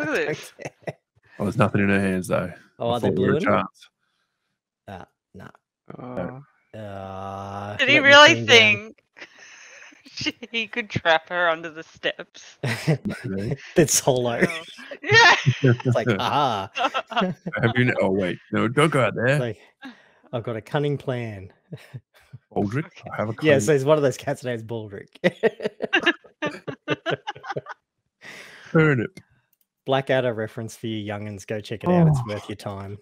Look at this. Oh, there's nothing in her hands though. Oh, I are they thought we were a blue? chance. No. Did he really think he could trap her under the steps? That's hollow. Oh. Yeah. It's like, Have you? Oh wait, no, don't go out there. Like, I've got a cunning plan. Baldric, I have a Yeah, so it's one of those cats named Baldric. turnip. Blackadder reference for you youngins. Go check it out. It's worth your time.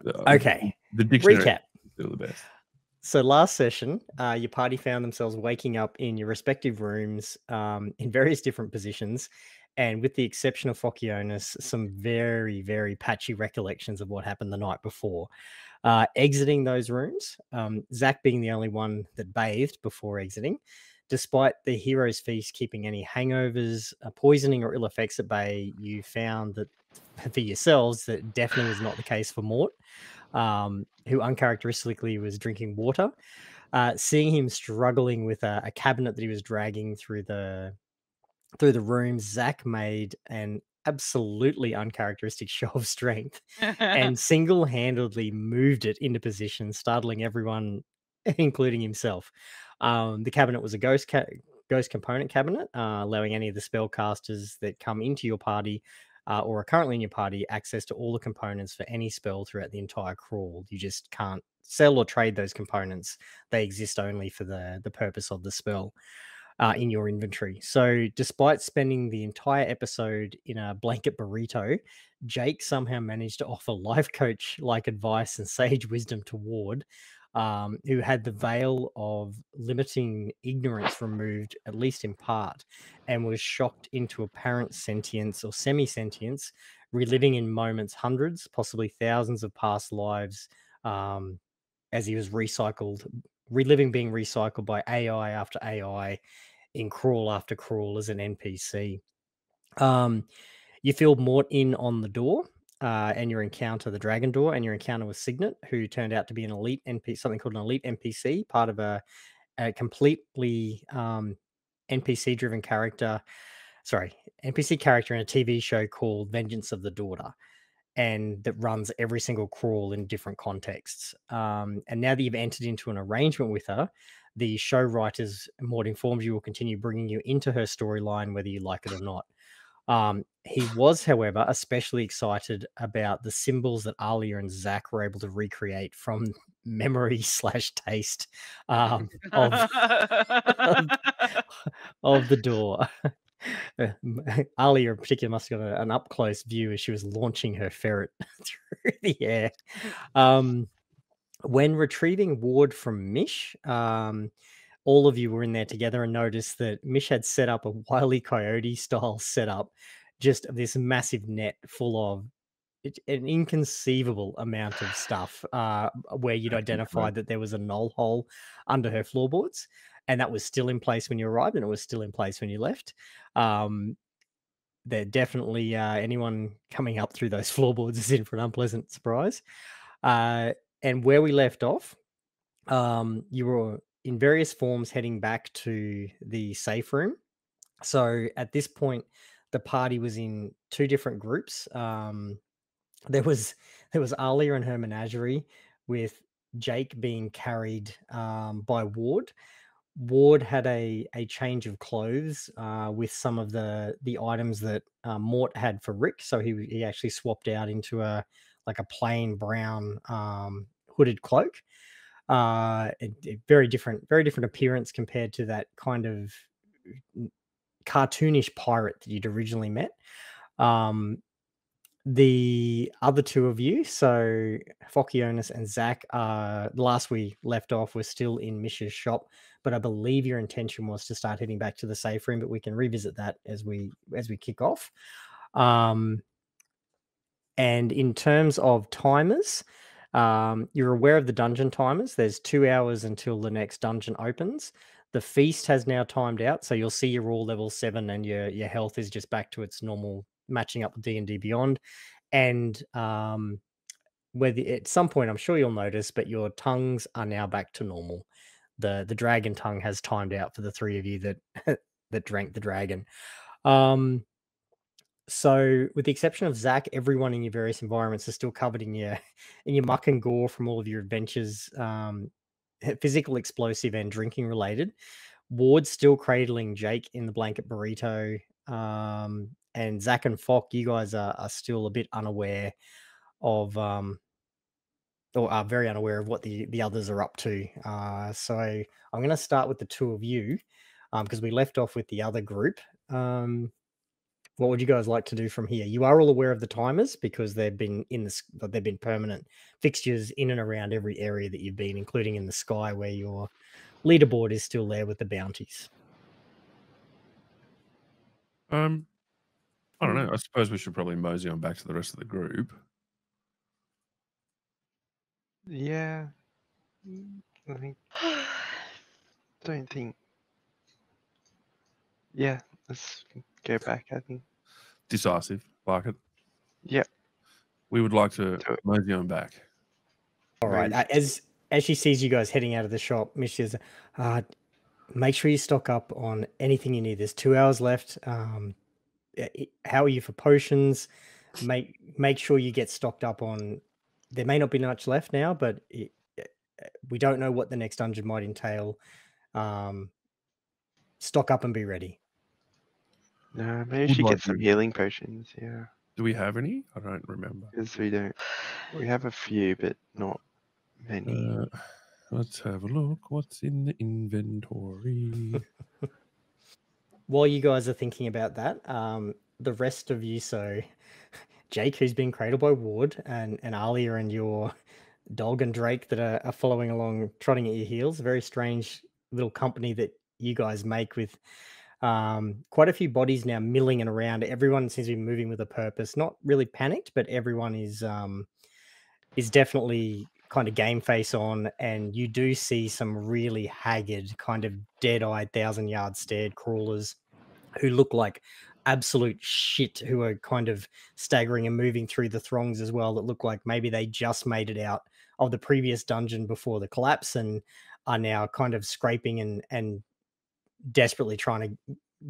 The dictionary Recap. is still the best. So last session, your party found themselves waking up in your respective rooms in various different positions. And with the exception of Fokionis, some very, very patchy recollections of what happened the night before. Exiting those rooms, Zach being the only one that bathed before exiting, despite the hero's feast keeping any hangovers, poisoning, or ill effects at bay, you found that for yourselves that definitely was not the case for Mort, who uncharacteristically was drinking water. Seeing him struggling with a cabinet that he was dragging through the rooms, Zach made an absolutely uncharacteristic show of strength and single-handedly moved it into position, startling everyone, including himself. The cabinet was a ghost component cabinet, allowing any of the spellcasters that come into your party or are currently in your party access to all the components for any spell throughout the entire crawl. You just can't sell or trade those components. They exist only for the purpose of the spell. In your inventory. So despite spending the entire episode in a blanket burrito, Jake somehow managed to offer life coach like advice and sage wisdom to Ward, who had the veil of limiting ignorance removed, at least in part, and was shocked into apparent sentience or semi-sentience, reliving in moments hundreds, possibly thousands of past lives, as he was reliving being recycled by AI after AI in crawl after crawl as an NPC. You feel Mort in on the door and your encounter the dragon door and your encounter with Signet, who turned out to be an elite NPC, something called an elite NPC, part of a completely NPC driven character. Sorry, NPC character in a TV show called Vengeance of the Daughter, and that runs every single crawl in different contexts. And now that you've entered into an arrangement with her, the show writers, Mort informs you, will continue bringing you into her storyline, whether you like it or not. He was, however, especially excited about the symbols that Alia and Zach were able to recreate from memory / taste of the door. Alia in particular must have got an up-close view as she was launching her ferret through the air. When retrieving Ward from Mish, all of you were in there together and noticed that Mish had set up a Wile E. Coyote style setup, just of this massive net full of an inconceivable amount of stuff, where you'd identified that there was a null hole under her floorboards, and that was still in place when you arrived, and it was still in place when you left. There definitely anyone coming up through those floorboards is in for an unpleasant surprise. And where we left off, you were in various forms heading back to the safe room. So at this point, the party was in two different groups. There was Alia and her menagerie, with Jake being carried by Ward. Ward had a change of clothes with some of the items that Mort had for Rick. So he actually swapped out into a plain brown hooded cloak. Very different appearance compared to that kind of cartoonish pirate that you'd originally met. The other two of you, so Fokionis and Zach, last we left off was still in Mish's shop, but I believe your intention was to start heading back to the safe room, but we can revisit that as we kick off. And in terms of timers, you're aware of the dungeon timers. There's 2 hours until the next dungeon opens. The feast has now timed out, so you'll see you're all level 7 and your health is just back to its normal, matching up with D&D Beyond. And whether at some point, I'm sure you'll notice, but your tongues are now back to normal. The dragon tongue has timed out for the three of you that that drank the dragon. So So, with the exception of Zach, everyone in your various environments is still covered in your muck and gore from all of your adventures, physical, explosive, and drinking related. Ward's still cradling Jake in the blanket burrito, and Zach and Fock, you guys are still a bit unaware of, or are very unaware of what the others are up to. So I'm going to start with the two of you, because we left off with the other group. What would you guys like to do from here? You are all aware of the timers because they've been they've been permanent fixtures in and around every area that you've been, including in the sky where your leaderboard is still there with the bounties. I don't know. I suppose we should probably mosey on back to the rest of the group. Yeah. Don't think. Yeah, let's go back, I think. Decisive, like it. Yep. We would like to mosey on back. All right. As she sees you guys heading out of the shop, Miss says, make sure you stock up on anything you need. There's 2 hours left. How are you for potions? Make sure you get stocked up on. There may not be much left now, but we don't know what the next dungeon might entail. Stock up and be ready. No, maybe we should get some healing potions. Yeah. Do we have any? I don't remember. Because we don't. We have a few, but not many. Let's have a look. What's in the inventory? While you guys are thinking about that, the rest of you, so Jake, who's been cradled by Ward, and Alia and your dog and Drake that are following along, trotting at your heels. A very strange little company that you guys make with quite a few bodies now milling and around. Everyone seems to be moving with a purpose. Not really panicked, but everyone is definitely kind of game face on, and you do see some really haggard, kind of dead-eyed, 1,000-yard stared crawlers who look like absolute shit, who are kind of staggering and moving through the throngs as well, that look like maybe they just made it out of the previous dungeon before the collapse and are now kind of scraping and desperately trying to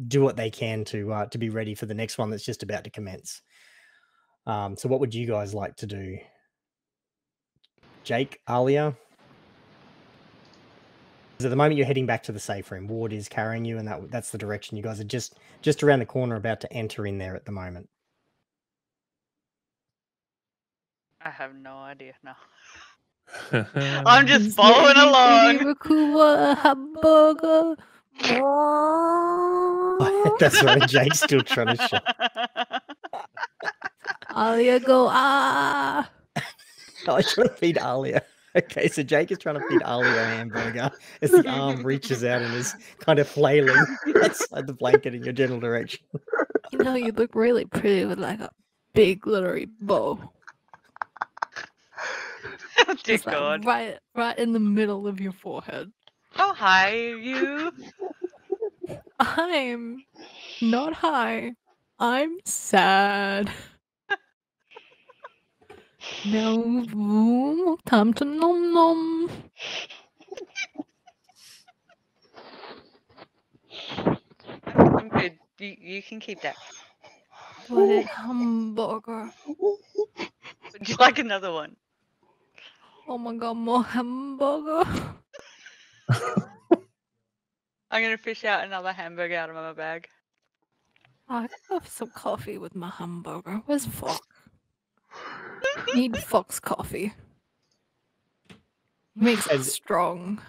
do what they can to be ready for the next one that's just about to commence. So what would you guys like to do? Jake, Alia? Because at the moment you're heading back to the safe room. Ward is carrying you, and that's the direction. You guys are just around the corner, about to enter in there at the moment. I have no idea. No. I'm just following along. A hamburger. That's right. Jake's still trying to show. Alia go ah. I'm trying to feed Alia. Okay, so Jake is trying to feed Alia a hamburger as the arm reaches out and is kind of flailing outside the blanket in your general direction. You know, you look really pretty with like a big glittery bow. Oh, dear God. Like right in the middle of your forehead. How high are you? I'm not high. I'm sad. No, time to nom nom. I'm good. You can keep that. What hamburger? Would you like another one? Oh my God, more hamburger. I'm gonna fish out another hamburger out of my bag. I have some coffee with my hamburger. Where's Fox? Need Fox coffee. Makes it strong.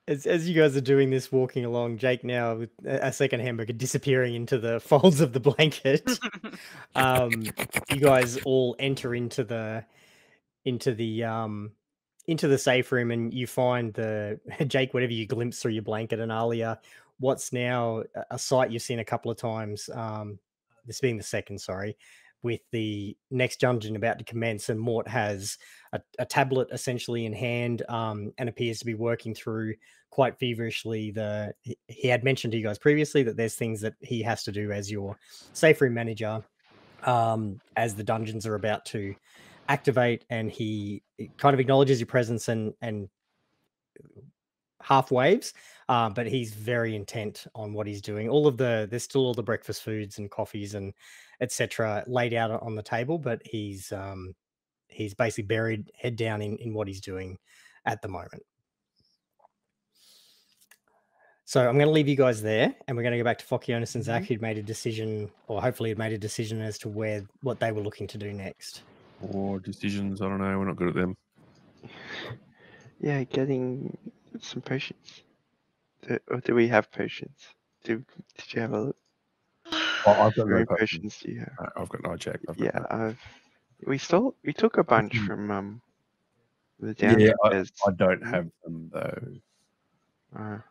As you guys are doing this, walking along, Jake now with a second hamburger disappearing into the folds of the blanket. You guys all enter into the safe room, and you find Jake, whatever you glimpse through your blanket, and Alia, what's now a sight you've seen a couple of times. This being the second, sorry, with the next dungeon about to commence, and Mort has a tablet essentially in hand, and appears to be working through quite feverishly. He had mentioned to you guys previously that there's things that he has to do as your safe room manager, as the dungeons are about to activate, and he kind of acknowledges your presence and half waves, but he's very intent on what he's doing. There's still all the breakfast foods and coffees and etc., laid out on the table, but he's basically buried head down in what he's doing at the moment. So I'm going to leave you guys there, and we're going to go back to Fokionis and Zach, who'd made a decision, or hopefully had made a decision as to what they were looking to do next. Or decisions, I don't know. We're not good at them. Yeah, getting some potions. Or do we have potions? Did you have a look? Oh, I've got How many no potions do you have? I've got no check. We took a bunch from the down. Yeah, I don't have them though.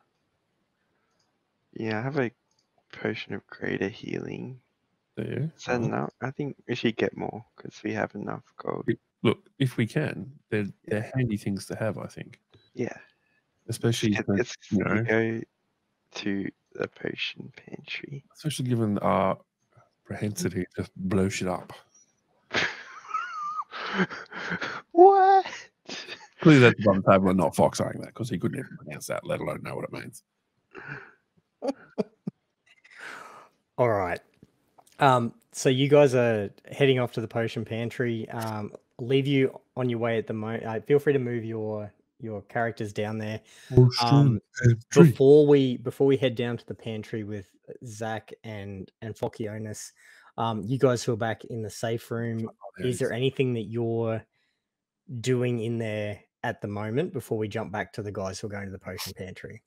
Yeah, I have a potion of greater healing. Do you? Is that enough? I think we should get more because we have enough gold. Look, if we can, they're handy things to have. I think. Yeah. Especially You go to the potion pantry. Especially given our propensity to blow shit up. What? Clearly that's above the table and not Fox saying that, because he couldn't even pronounce that, let alone know what it means. All right. So you guys are heading off to the potion pantry. Leave you on your way at the moment. Feel free to move your characters down there. Before we head down to the pantry with Zach and Fokionis, you guys who are back in the safe room, is there anything that you're doing in there at the moment before we jump back to the guys who are going to the potion pantry?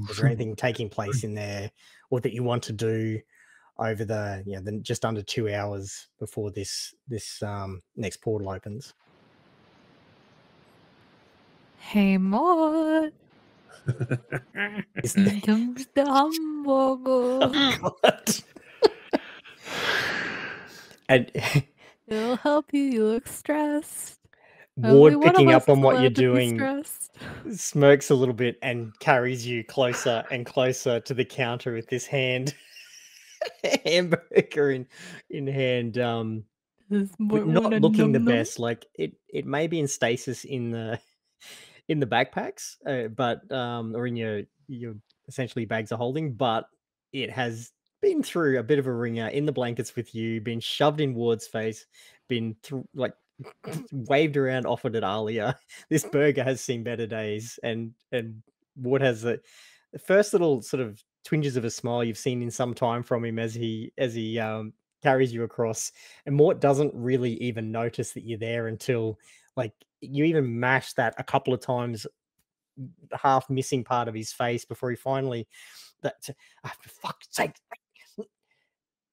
Is there anything taking place in there, or that you want to do over the just under 2 hours before this next portal opens? Hey, Maud. Here comes the hamburger. And it'll help you. You look stressed. Ward, picking up on what you're doing, smirks a little bit and carries you closer and closer to the counter with this hamburger in hand. Not looking the best. Like it may be in stasis in the backpacks, but or in your essentially bags of holding, but it has been through a bit of a ringer in the blankets with you, been shoved in Ward's face, been waved around, offered at Alia. This burger has seen better days, and Ward has the first little sort of twinges of a smile you've seen in some time from him as he carries you across. And Mort doesn't really even notice that you're there until you even mash that a couple of times, half missing part of his face before he finally for fuck's sake,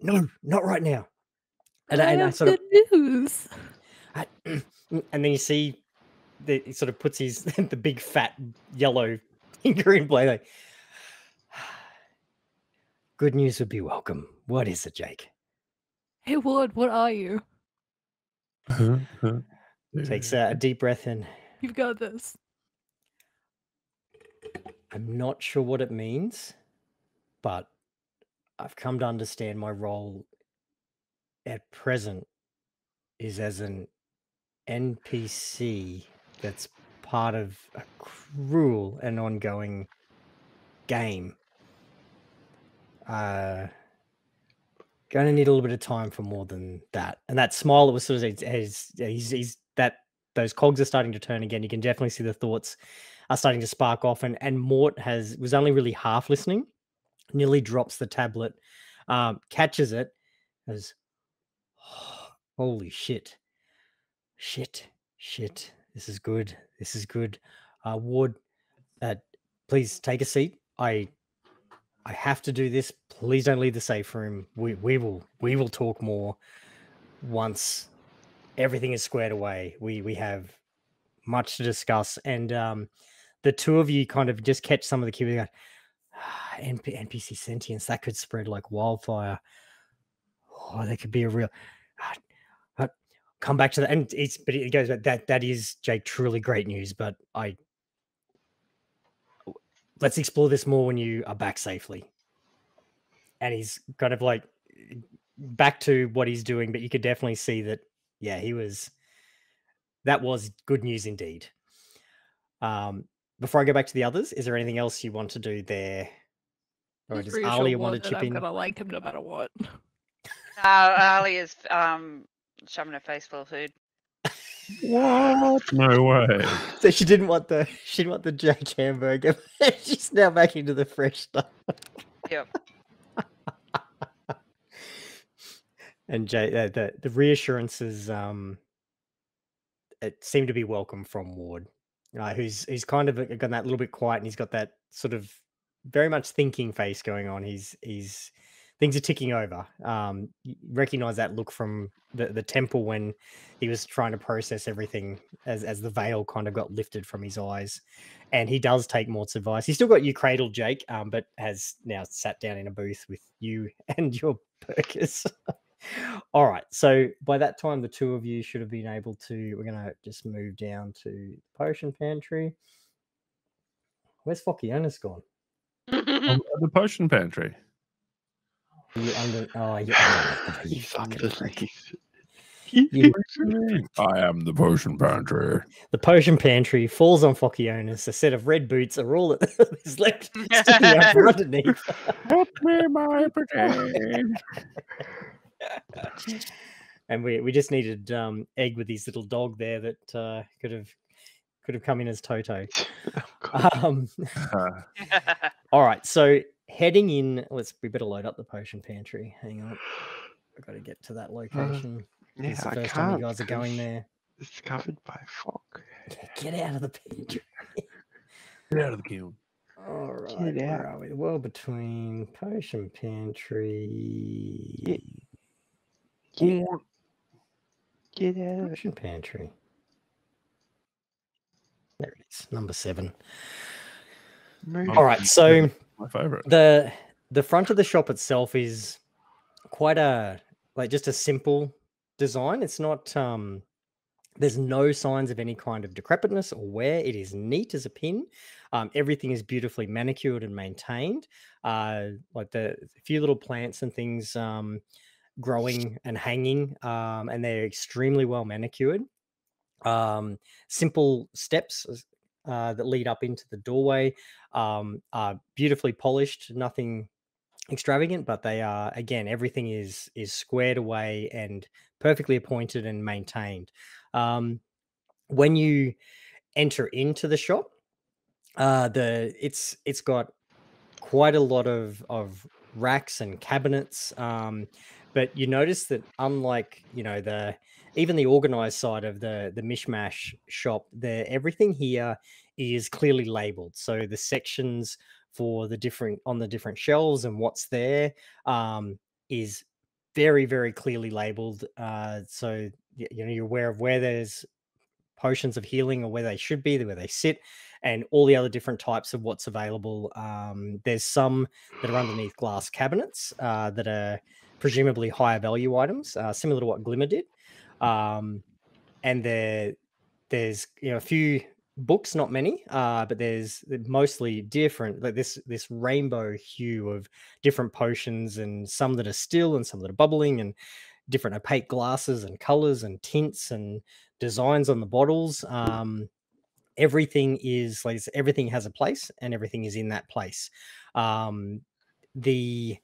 no, not right now. And I sort of news. And then you see he sort of puts his the big fat yellow finger in play. Like, good news would be welcome. What is it, Jake? Hey, Ward, what are you? Takes a deep breath in. You've got this. I'm not sure what it means, but I've come to understand my role at present is as an NPC that's part of a cruel and ongoing game. Going to need a little bit of time for more than that. And that smile that was sort of he's that those cogs are starting to turn again. You can definitely see the thoughts are starting to spark off, and Mort was only really half listening, nearly drops the tablet, catches it as holy shit. This is good. Ward, please take a seat. I have to do this. Please don't leave the safe room. We will talk more once everything is squared away. We have much to discuss. And the two of you kind of just catch some of the cues. NPC sentience, that could spread like wildfire. Oh, that could be a real come back to that. And it goes that is, Jake, truly great news, but let's explore this more when you are back safely. And he's kind of like back to what he's doing, but you could definitely see that, yeah, that was good news indeed. Before I go back to the others, is there anything else you want to do there? Or does Alia want to chip in? I'm going to like him no matter what. Ali is shoving her face full of food. What? No way. So she didn't want the Jake hamburger. She's now back into the fresh stuff. Yep. And Jay, the reassurances it seem to be welcome from Ward, who's kind of got that little bit quiet, and he's got that sort of very much thinking face going on. He's things are ticking over. You recognize that look from the temple when he was trying to process everything as the veil kind of got lifted from his eyes. And he does take Mort's advice. He's still got you cradled, Jake, but has now sat down in a booth with you and your burgers. All right. So by that time, the two of you should have been able to. We're going to just move down to the potion pantry. Where's Fociona's gone? The potion pantry. You under? Oh, you're He's underneath. I am the potion pantry. The potion pantry falls on Focionis. A set of red boots are all that is left sticking out from underneath. Help me, my pretty. And we just needed Egg with his little dog there that could have come in as Toto. All right, so heading in, we better load up the potion pantry. Hang on, I've got to get to that location. Yeah, It's the I first time can't. you guys are going there. It's covered by fog. Get out of the pantry. Get out of the kiln. All right, Get where out. are we? Well, between potion pantry, Get out. potion pantry. There it is, number 7. Move. All right, so My favorite. the front of the shop itself is quite just a simple design. It's not there's no signs of any kind of decrepitness or wear. It is neat as a pin. Everything is beautifully manicured and maintained. Like the few little plants and things growing and hanging, and they're extremely well manicured. Simple steps that lead up into the doorway are beautifully polished. Nothing extravagant, but they are, again, everything is squared away and perfectly appointed and maintained. When you enter into the shop, it's got quite a lot of racks and cabinets, but you notice that unlike even the organized side of the mishmash shop, everything here is clearly labeled. So the sections for the different shelves and what's there is very, very clearly labeled. So you're aware of where there's potions of healing or where they should be, where they sit, and all the other different types of what's available. There's some that are underneath glass cabinets that are presumably higher value items, similar to what Glimmer did. And there's a few books, not many, but there's mostly different, like this rainbow hue of different potions, and some that are still and some that are bubbling, and different opaque glasses and colors and tints and designs on the bottles. Everything is like everything has a place, and everything is in that place. The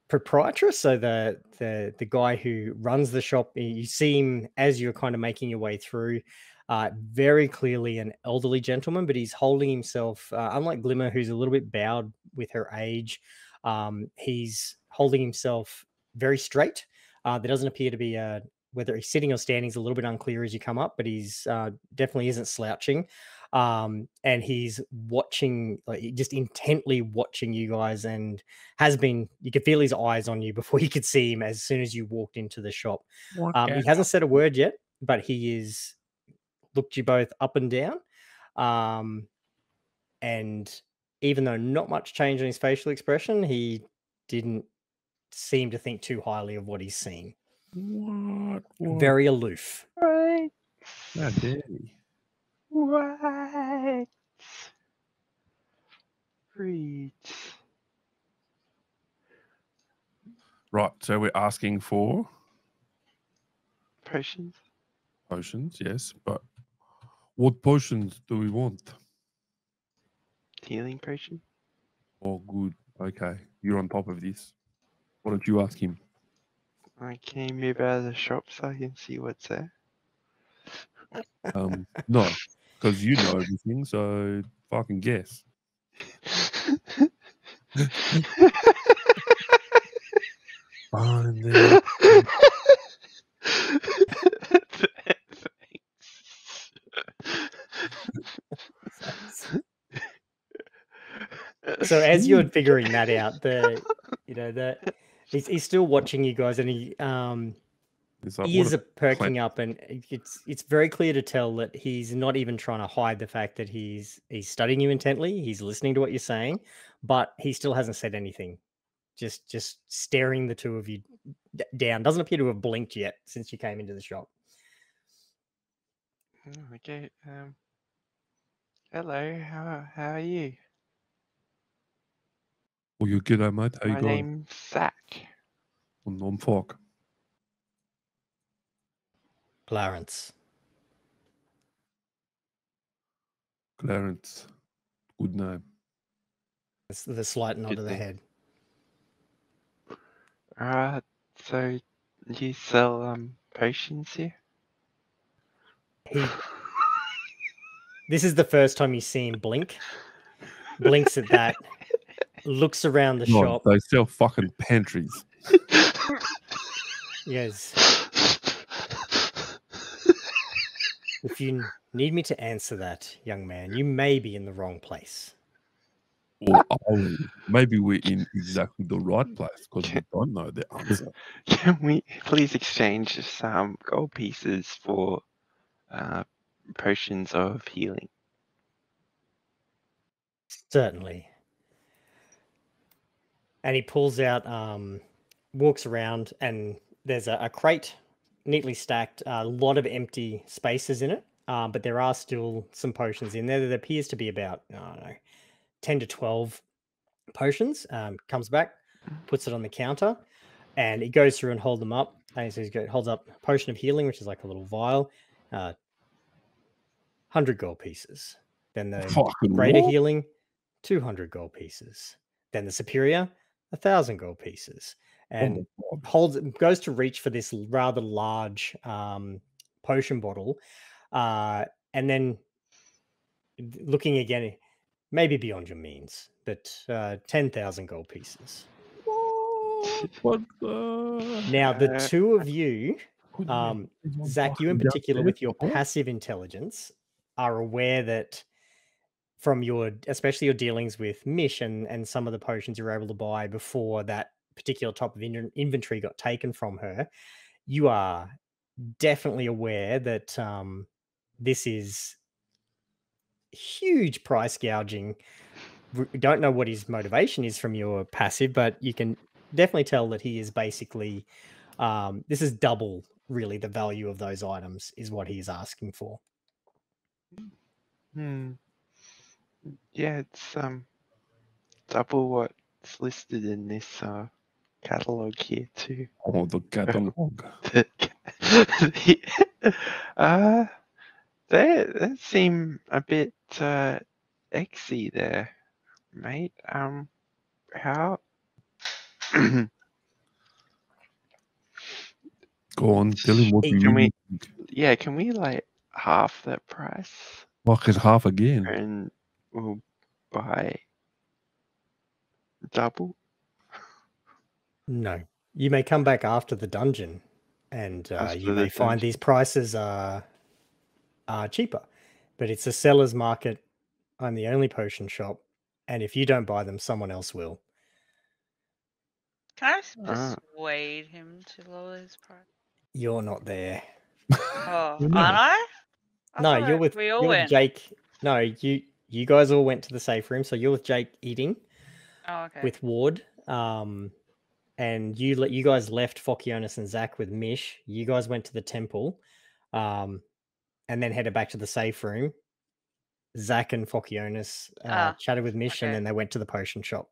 proprietor, so the guy who runs the shop, you see him as you're kind of making your way through. Very clearly an elderly gentleman, but he's holding himself, unlike Glimmer, who's a little bit bowed with her age. He's holding himself very straight. There doesn't appear to be whether he's sitting or standing is a little bit unclear as you come up, but he's definitely isn't slouching. And he's watching, like just intently watching you guys, and has been, you could feel his eyes on you before you could see him as soon as you walked into the shop. He hasn't said a word yet, but he is looked you both up and down. And even though not much change in his facial expression, he didn't seem to think too highly of what he's seen. What? Very aloof. Right. How dare he? Right. Read. Right, so we're asking for Potions. potions, yes, but what potions do we want? Healing potion. Oh, good. Okay, you're on top of this. Why don't you ask him? Can you move out of the shop so I can see what's there? No, because you know everything, so fucking guess. Fine then. So as you're figuring that out, he's still watching you guys, and he It's like, ears what are perking up, and it's very clear to tell that he's not even trying to hide the fact that he's studying you intently. He's listening to what you're saying, but he still hasn't said anything. Just staring the two of you down. Doesn't appear to have blinked yet since you came into the shop. Okay. Hello. How are you? well, you g'day, mate. How you My going? name's Zach. I'm Fock. Clarence. Clarence. Good name. It's the slight nod Good of the name. head. So you sell potions here? This is the first time you see him blink. Blinks at that. Looks around the No, shop. they sell fucking pantries. Yes. If you need me to answer that, young man, you may be in the wrong place. Or are we? Maybe we're in exactly the right place because we don't know the answer. Can we please exchange some gold pieces for potions of healing? Certainly. And he pulls out, walks around, and there's a crate neatly stacked, a lot of empty spaces in it, but there are still some potions in there. There appears to be about, I don't know, 10 to 12 potions. Comes back, puts it on the counter, and he goes through and holds them up. And so he holds up a potion of healing, which is like a little vial, 100 gold pieces. Then the Fucking greater what? healing, 200 gold pieces. Then the superior, 1,000 gold pieces. And goes to reach for this rather large potion bottle, and then looking again, maybe beyond your means, but 10,000 gold pieces. What Now the two of you, Couldn't Zach, you in particular, with your passive intelligence, are aware that from your, especially your dealings with Mish and some of the potions you were able to buy before that particular type of inventory got taken from her, you are definitely aware that this is huge price gouging. We don't know what his motivation is from your passive, but you can definitely tell that he is basically, this is double really the value of those items is what he is asking for. Yeah, it's double what's listed in this catalog here too. Oh, the catalog. They seem a bit exy there, mate. How? Go on, tell him what Hey, you Can really we? think. Yeah, can we like half that price Fuck it half again. and we'll buy double? No, you may come back after the dungeon, and After you the may find dungeon. these prices are cheaper. But it's a seller's market. I'm the only potion shop, and if you don't buy them, someone else will. Can I persuade him to lower his price? You're not there. Oh, You're aren't not. I? No, you're with we all you're with went. Jake. No, you guys all went to the safe room, so you're with Jake eating Oh, okay. with Ward. And you guys left Fokionis and Zach with Mish. You guys went to the temple, and then headed back to the safe room. Zach and Fokionis chatted with Mish, and then they went to the potion shop.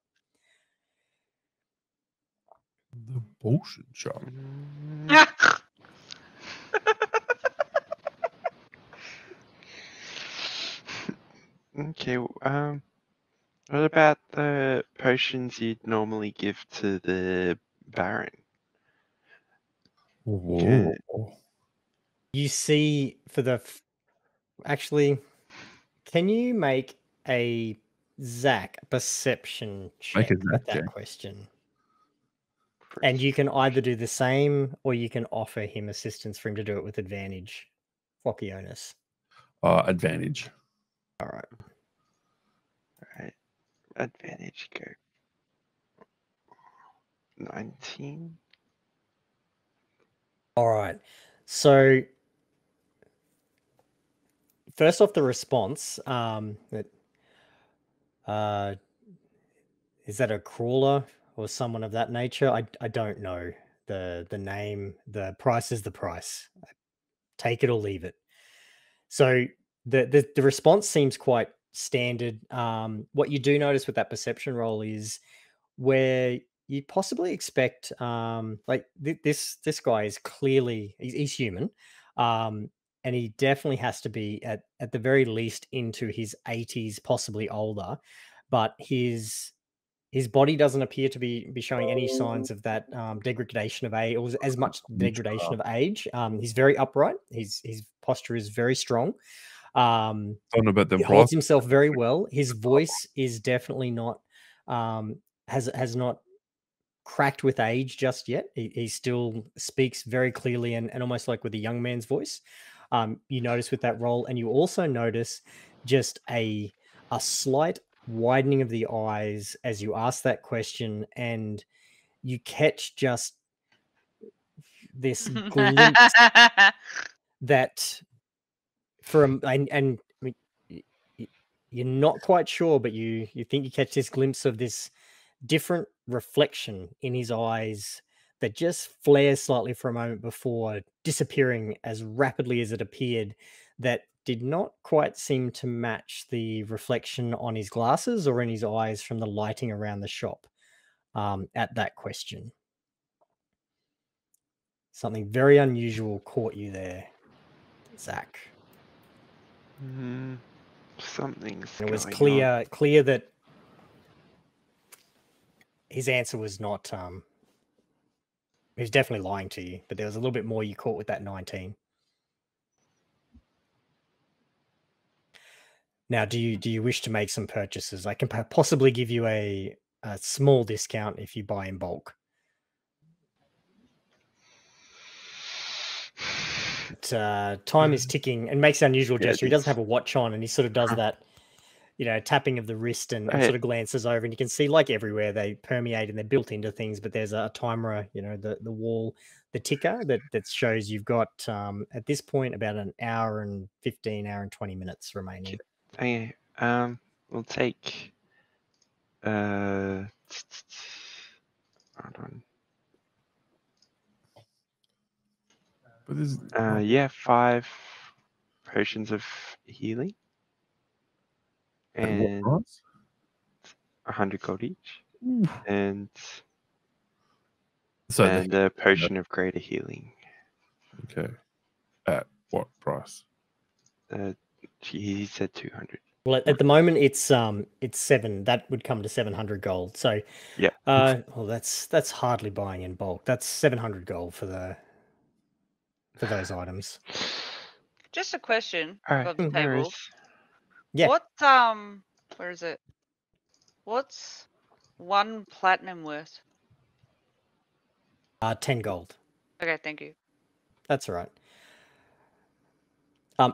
The potion shop. Okay. What about the potions you'd normally give to the Baron? Whoa. You see for the actually, can you make a Zach perception check Make a with Zach that check. question? And you can either do the same or you can offer him assistance for him to do it with advantage. Fokionis. Advantage. All right. Alright. Advantage go. 19. All right. So first off, the response. Is that a crawler or someone of that nature? I don't know the name. The price is the price. Take it or leave it. So the response seems quite standard. What you do notice with that perception roll is where you possibly expect this guy is clearly he's human, and he definitely has to be at the very least into his 80s, possibly older, but his body doesn't appear to be showing any signs of that degradation of age, or as much degradation of age. He's very upright. His posture is very strong. Talking about them He holds himself very well. His voice is definitely not has not cracked with age just yet. He still speaks very clearly and almost like with a young man's voice. You notice with that role, and you also notice just a slight widening of the eyes as you ask that question, and you catch just this glimpse that from and I mean, you're not quite sure, but you think you catch this glimpse of this different reflection in his eyes that just flares slightly for a moment before disappearing as rapidly as it appeared, that did not quite seem to match the reflection on his glasses or in his eyes from the lighting around the shop at that question. Something very unusual caught you there, Zach. Something's It was going on. clear that his answer was not he was definitely lying to you, but there was a little bit more you caught with that 19. Now, do you wish to make some purchases? I can possibly give you a small discount if you buy in bulk. But, time is ticking and makes an unusual gesture. He doesn't have a watch on, and he sort of does that, tapping of the wrist and sort of glances over, and you can see, like everywhere, they permeate and they're built into things. But there's a timer, the wall, the ticker that shows you've got at this point about an hour and 20 minutes remaining. Okay. We'll take. Hold on. But this, 5 potions of healing. And 100 gold each. And a potion of greater healing. Okay. At what price? He said 200. Well, at the moment it's 7. That would come to 700 gold. So yeah. Well, that's hardly buying in bulk. That's 700 gold for those items. Just a question Alright, on the table. Yeah. What where is it? What's 1 platinum worth? 10 gold. Okay, thank you. That's all right.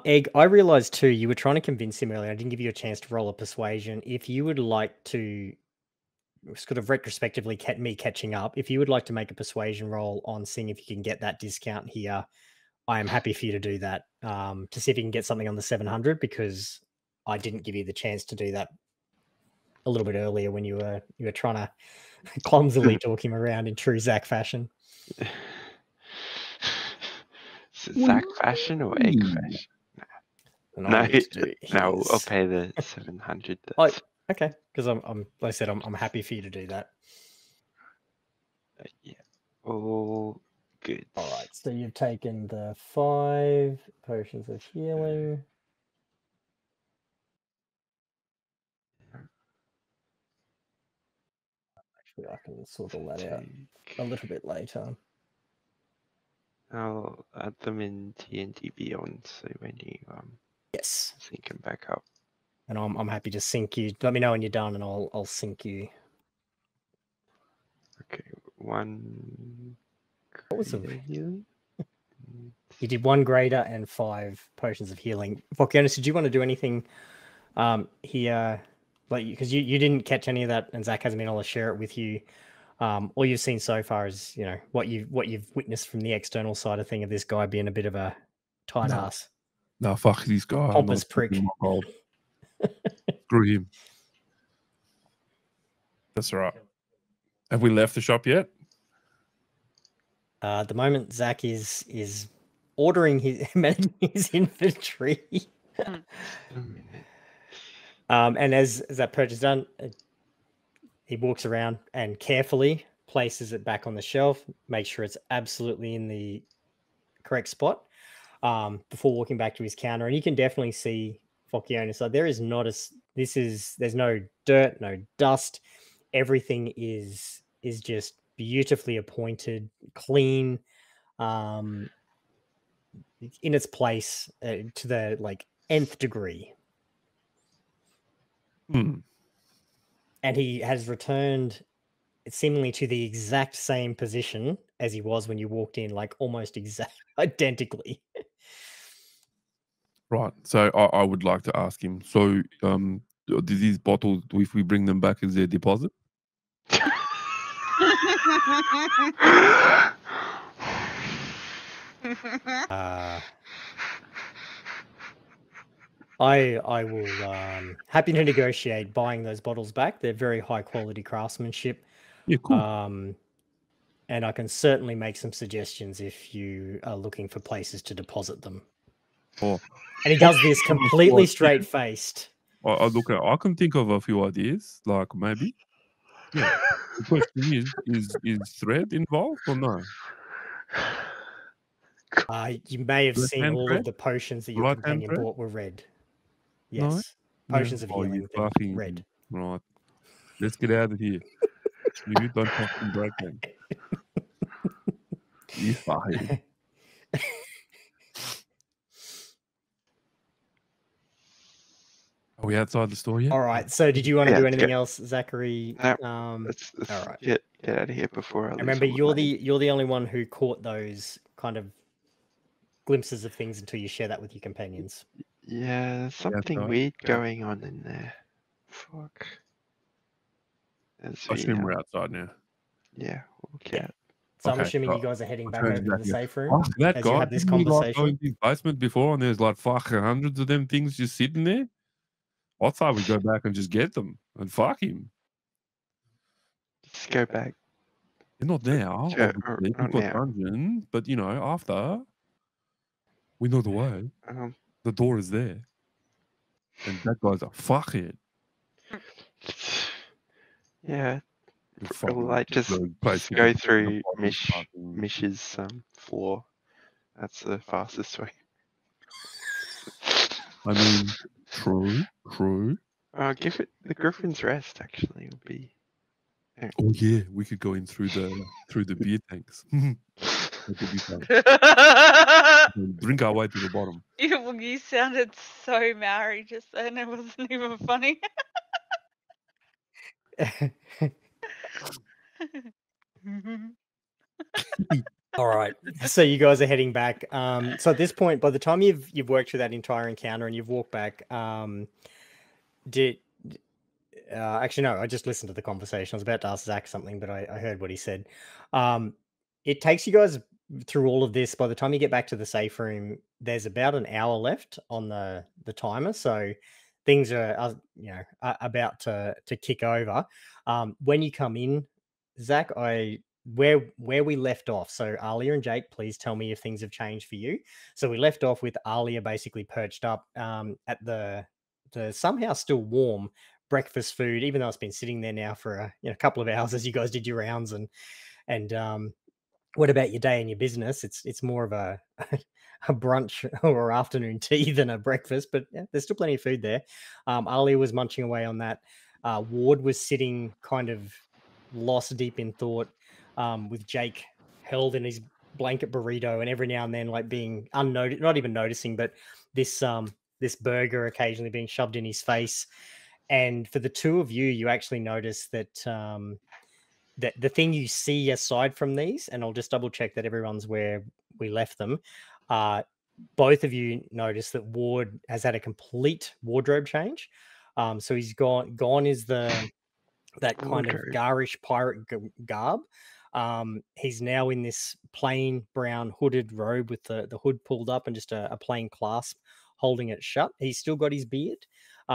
Egg, I realized too, you were trying to convince him earlier. I didn't give you a chance to roll a persuasion. If you would like to sort of retrospectively me catching up, if you would like to make a persuasion roll on seeing if you can get that discount here, I am happy for you to do that, to see if you can get something on the 700, because I didn't give you the chance to do that a little bit earlier when you were trying to clumsily talk him around in true Zach fashion. Zach fashion or egg fashion? No, I'll pay the 700. Okay, because like I said, I'm happy for you to do that. Yeah. Oh, good. All right, so you've taken the 5 potions of healing. Actually, I can sort all that out a little bit later. I'll add them in DnD Beyond, so when you Yes. sync them back up. And I'm happy to sync you. Let me know when you're done, and I'll sync you. Okay, 1 What was the greater healing? You did 1 greater and 5 potions of healing. Volcanus, did you want to do anything here? Like, because you didn't catch any of that, and Zach hasn't been able to share it with you. All you've seen so far is, you know, what you've witnessed from the external side of thing of this guy being a bit of a tight ass. No, fuck this guy. I'm Pompous not prick. taking my gold. Screw him. That's all right. Have we left the shop yet? At the moment, Zach is ordering his managing his inventory. And as that purchase is done, he walks around and carefully places it back on the shelf, make sure it's absolutely in the correct spot before walking back to his counter. And you can definitely see Focchione. So there is not there's no dirt, no dust. Everything is just beautifully appointed, clean, in its place to the like nth degree. Hmm. And he has returned seemingly to the exact same position as he was when you walked in, like almost identically. Right. So I would like to ask him. So, do these bottles, if we bring them back, is there deposit? I will happy to negotiate buying those bottles back. They're very high quality craftsmanship. Yeah, cool. And I can certainly make some suggestions if you are looking for places to deposit them. Oh. And he does this completely straight faced. I can think of a few ideas, like maybe. Yeah. The question is thread involved or no? You may have seen Left-hand all thread? of the potions that your Right-hand companion thread? bought were red. No? Yes. Potions of Oh, healing, you they're fucking red. right. Let's get out of here. You don't fucking break them. You fired. Are we outside the store yet? All right. So did you want to do let's anything go. else, Zachary? No, let's all right. get out of here before I lose Remember, all my money. you're the only one who caught those kind of glimpses of things until you share that with your companions. Yeah, there's something outside. weird going on in there. Fuck. I assume we're outside now. Yeah, walk out. So I'm Okay, assuming so you guys are heading back I'll over change to that the here. safe room Fuck that as guy. you have this Didn't we, like, go conversation. into his basement before and there's like fucking hundreds of them things just sitting there? I thought we'd go back and just get them and fuck him. Just go back. They're not now. Sure, Obviously, not we've now. got dungeon, but you know, after we know the way. The door is there, and that guy's a fuckhead. Yeah. Fucking Well, just place go to put through the bottles, fucking- Mish's floor. That's the fastest way. I mean, true. Give it the Griffin's Rest. Actually, would be. Oh yeah, we could go in through the beer tanks. That could be fun. Drink our way to the bottom. You sounded so Maori just then. It wasn't even funny. All right. So you guys are heading back. So at this point, by the time you've worked through that entire encounter and you've walked back, actually no, I just listened to the conversation. I was about to ask Zach something, but I heard what he said. It takes you guys through all of this. By the time you get back to the safe room, there's about an hour left on the timer. So things are about to kick over. When you come in, Zach, where we left off. So Alia and Jake, please tell me if things have changed for you. So we left off with Alia basically perched up at the somehow still warm breakfast food, even though it's been sitting there now for a couple of hours as you guys did your rounds. And what about your day and your business? It's more of a brunch or afternoon tea than a breakfast, but yeah, there's still plenty of food there. Alia was munching away on that. Ward was sitting kind of lost deep in thought, with Jake held in his blanket burrito, and every now and then like being unnoticed, not even noticing, but this burger occasionally being shoved in his face. And for the two of you, you actually notice that that the thing you see aside from these, and I'll just double check that everyone's where we left them. Both of you notice that Ward has had a complete wardrobe change. So he's gone is that kind of Wardrobe. garish pirate garb. He's now in this plain brown hooded robe with the hood pulled up and just a plain clasp holding it shut. He's still got his beard.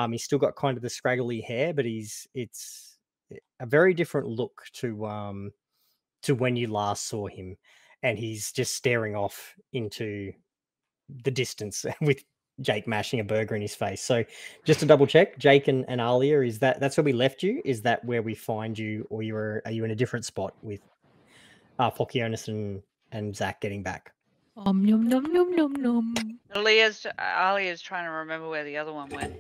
He's still got kind of the scraggly hair, but it's a very different look to when you last saw him, and he's just staring off into the distance with Jake mashing a burger in his face. So just to double check, Jake and Alia, that's where we left you? Is that where we find you, or are you in a different spot with Fokionis and Zach getting back? Nom nom nom nom nom. Alia's trying to remember where the other one went.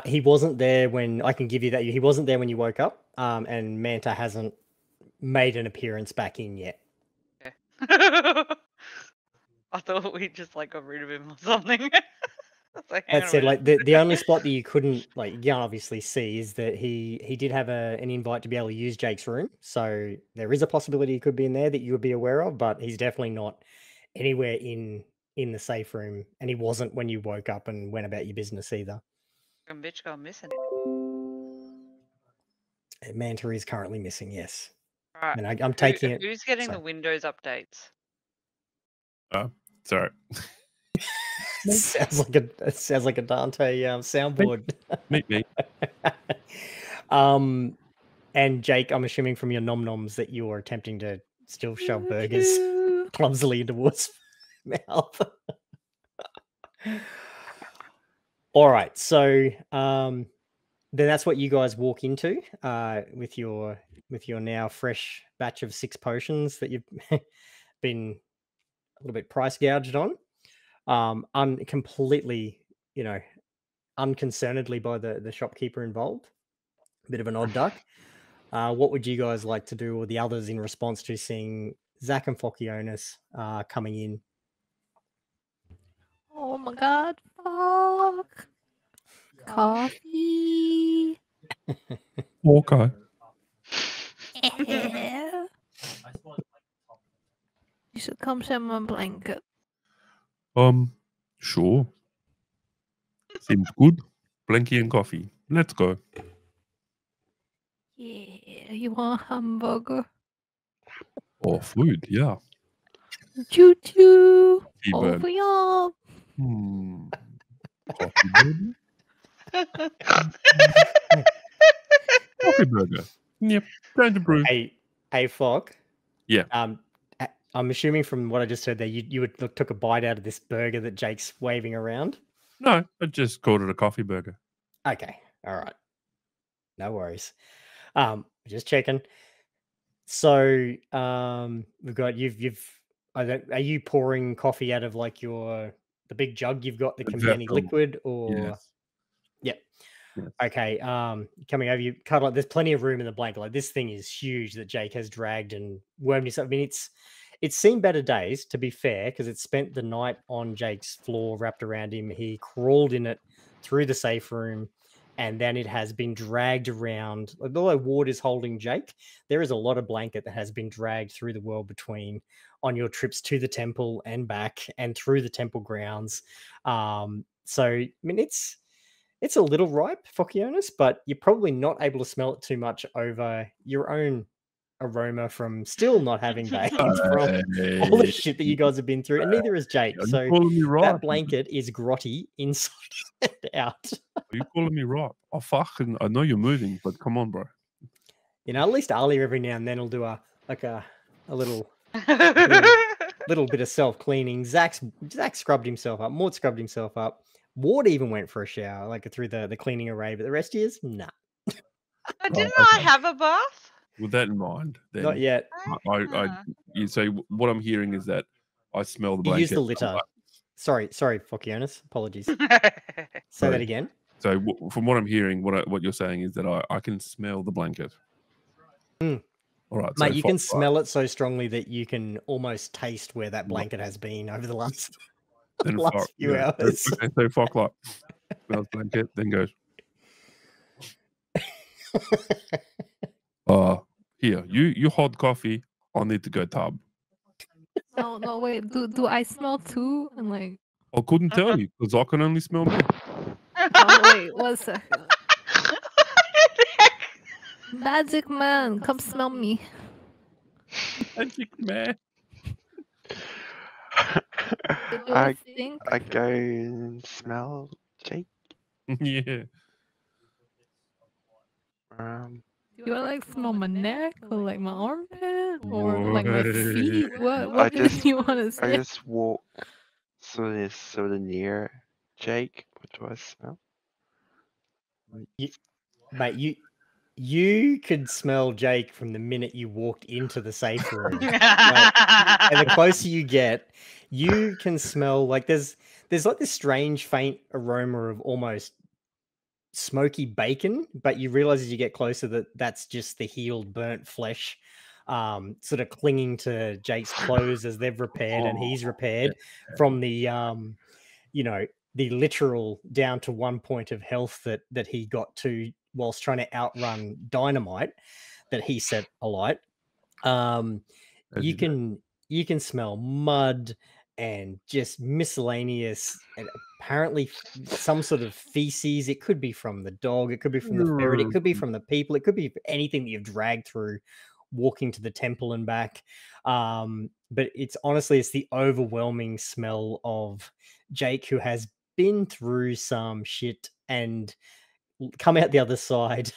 He wasn't there when I can give you that. He wasn't there when you woke up, and Manta hasn't made an appearance back in yet. Okay. I thought we just like got rid of him or something. That said, like the only spot that you couldn't obviously see is that he did have an invite to be able to use Jake's room, so there is a possibility he could be in there that you would be aware of, but he's definitely not anywhere in the safe room, and he wasn't when you woke up and went about your business either. Bitch gone missing. Manta is currently missing, yes. Right. And I'm taking it. Who's getting the Windows updates? Sorry. Sounds like a Dante soundboard. Me. And Jake, I'm assuming from your nom noms that you're attempting to still shove burgers clumsily into Wood's mouth. All right, so then that's what you guys walk into with your now fresh batch of 6 potions that you've been a little bit price gouged on. Completely, unconcernedly by the shopkeeper involved. A bit of an odd duck. What would you guys like to do, or the others, in response to seeing Zach and Fokionis coming in? Oh my god, fuck. Coffee. Okay. Yeah. You should come share my blanket. Sure. Seems good. Blankie and coffee. Let's go. Yeah, you want a hamburger? Oh, food, yeah. Choo choo. T-bird. Over y'all. Coffee burger? Coffee burger. Yep. Time to brew. Hey, Fok. Yeah. I'm assuming from what I just heard there, you took a bite out of this burger that Jake's waving around. No, I just called it a coffee burger. Okay, all right, no worries. Just checking. So, we've got are you pouring coffee out of like the big jug you've got that can be any liquid, or? Yes. Yep. Yes. Okay. Coming over, you cut like there's plenty of room in the blanket. Like this thing is huge that Jake has dragged and wormed himself. I mean, it's seen better days, to be fair, because it spent the night on Jake's floor wrapped around him. He crawled in it through the safe room, and then it has been dragged around. Although Ward is holding Jake, there is a lot of blanket that has been dragged through the world between on your trips to the temple and back and through the temple grounds. So, I mean, it's a little ripe, Fokionis, but you're probably not able to smell it too much over your own aroma from still not having bathed from all the shit that you guys have been through, and neither is Jake. So that blanket is grotty inside and out. Are you calling me right? Oh, fucking, I know you're moving, but come on, bro. At least Ali every now and then will do a little bit of self-cleaning. Zach scrubbed himself up. Mort scrubbed himself up. Ward even went for a shower, like through the cleaning array, but the rest of you, nah. Didn't I have a bath? With that in mind, then Not yet. So what I'm hearing is that I smell the blanket. You use the litter. Sorry, Fokionis. Apologies. Say that again. So from what I'm hearing, what you're saying is that I can smell the blanket. All right, Mate, so you can fuck, right. smell it so strongly that you can almost taste where that blanket has been over the last, Then last fuck, few yeah. hours. Okay, so fuck like smells blanket, then goes. Here, you hold coffee. I'll need to go tub. No, wait. Do I smell too? And like, I couldn't tell you because I can only smell me. oh wait, 1 second. Magic man, come smell me. Magic man. I Think? go and smell Jake. Yeah. Do I like smell my neck or like my armpit or like my feet? I What do just- you want to I say? just walk sort of near Jake. What do I smell? Mate, you could smell Jake from the minute you walked into the safe room. And the closer you get, you can smell like there's like this strange faint aroma of almost smoky bacon, but you realize as you get closer that that's just the healed burnt flesh sort of clinging to Jake's clothes as they've repaired and he's repaired from the the literal down to 1 point of health that he got to whilst trying to outrun dynamite that he set alight. You can smell mud and just miscellaneous and apparently some sort of feces. It could be from the dog, it could be from the ferret, it could be from the people, it could be anything that you've dragged through walking to the temple and back. But it's the overwhelming smell of Jake, who has been through some shit and come out the other side.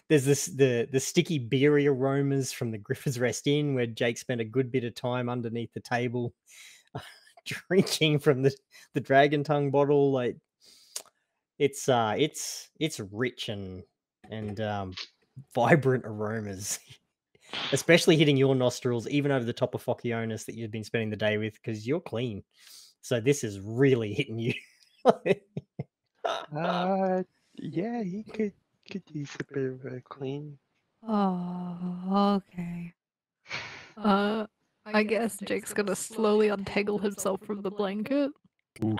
There's this the sticky beery aromas from the Griffin's Rest Inn where Jake spent a good bit of time underneath the table drinking from the dragon tongue bottle. Like it's rich and vibrant aromas, especially hitting your nostrils, even over the top of Fokionis that you've been spending the day with because you're clean. So this is really hitting you. Yeah, he could use a bit of a clean. Oh, okay. I guess Jake's gonna slowly untangle himself from the blanket and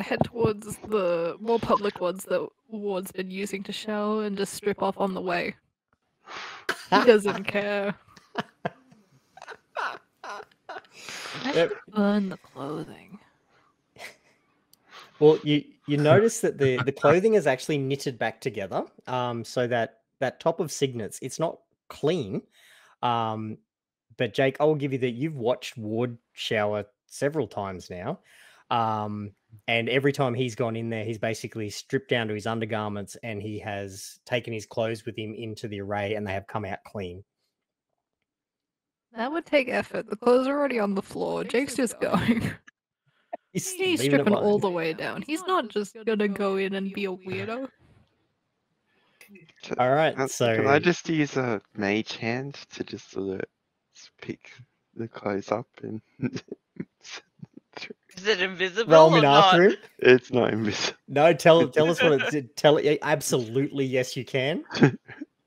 head towards the more public ones that Ward's been using to shower and just strip off on the way. He doesn't care. I should burn the clothing. Well, you notice that the clothing is actually knitted back together, so that top of Signet's, it's not clean. But Jake, I will give you that you've watched Ward shower several times now, and every time he's gone in there, he's basically stripped down to his undergarments and he has taken his clothes with him into the array, and they have come out clean. That would take effort. The clothes are already on the floor. Jake's just going. He's leaving it stripping all behind. the way down. He's not just gonna go in and be a weirdo. All right, Can so I just use a mage hand to just sort of pick the clothes up and Is it invisible roll or him in not? after him? it's not invisible. No, tell us what it's. Tell it. Absolutely, yes, you can.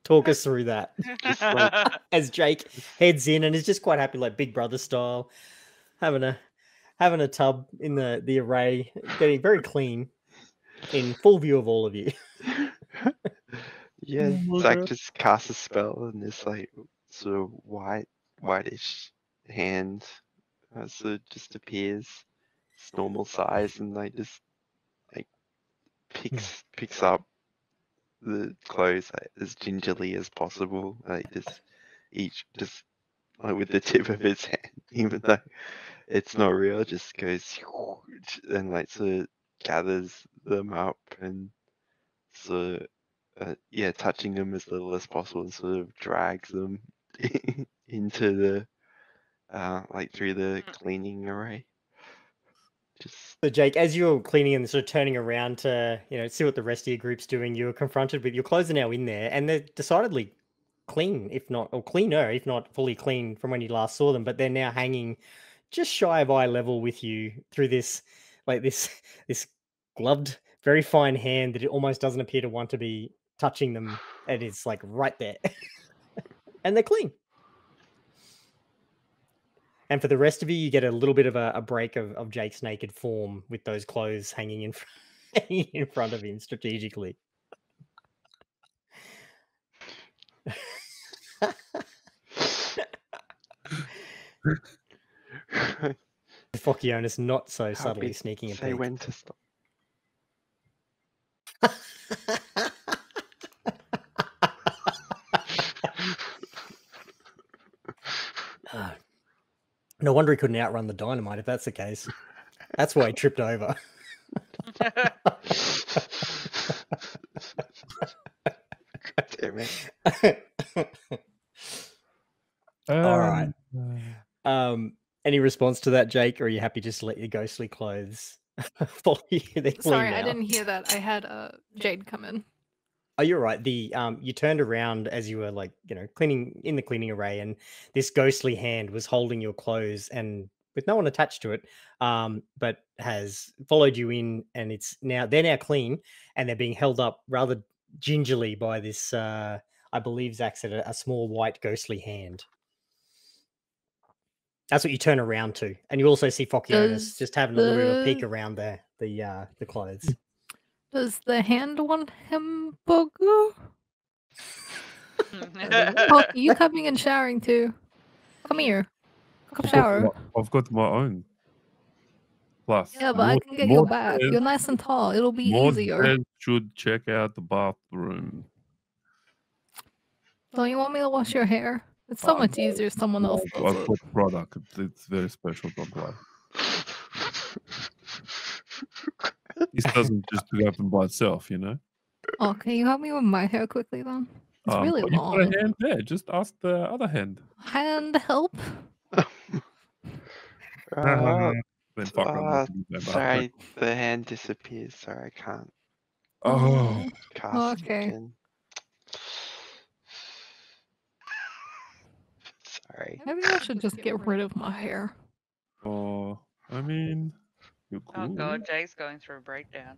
Talk us through that. Just like As Jake heads in and is just quite happy, like Big Brother style, having a tub in the array, getting very clean, in full view of all of you. yeah, it's like just cast a spell and this like sort of whitish hand sort of just appears. It's normal size and like just like picks up the clothes like, as gingerly as possible. Like just like with the tip of its hand, even though it's not real, just goes and like sort of gathers them up and sort of touching them as little as possible and sort of drags them into the like through the cleaning array. So Jake, as you're cleaning and sort of turning around to see what the rest of your group's doing, you're confronted with your clothes are now in there, and they're decidedly clean, if not or cleaner, if not fully clean from when you last saw them. But they're now hanging just shy of eye level with you through this this gloved, very fine hand that it almost doesn't appear to want to be touching them, and it's like right there. And they're clean. And for the rest of you get a little bit of a break of Jake's naked form with those clothes hanging in front of him strategically. Fokionis not so subtly sneaking a Say peek. when to stop. No wonder he couldn't outrun the dynamite if that's the case. That's why he tripped over. Damn it. All right. Any response to that, Jake, or are you happy just to let your ghostly clothes follow you? They're clean Sorry, I now. didn't hear that. I had Jade come in. Oh, you're right. You turned around as you were like, cleaning in the cleaning array, and this ghostly hand was holding your clothes and with no one attached to it, but has followed you in, and they're now clean and they're being held up rather gingerly by this, I believe Zach said, a small white ghostly hand. That's what you turn around to, and you also see Fokionis just having a little bit of a peek around the clothes. Does the hand want hamburger? Oh, you coming and showering too? Come here. Come shower. I've got my own. Plus, Yeah, but I can get your back. You're nice and tall. It'll be easier. Should check out the bathroom. Don't you want me to wash your hair? It's so much easier if someone else does I've it. got product. It's very special. Don't worry. This doesn't just happen by itself, Oh, can you help me with my hair quickly then? It's really you've long. got a hand there. Just ask the other hand. Hand help? Sorry, the hand disappears. Sorry, I can't cast okay. again. Sorry. Maybe I should just get rid of my hair. Oh, I mean, you're cool. Oh god, Jake's going through a breakdown.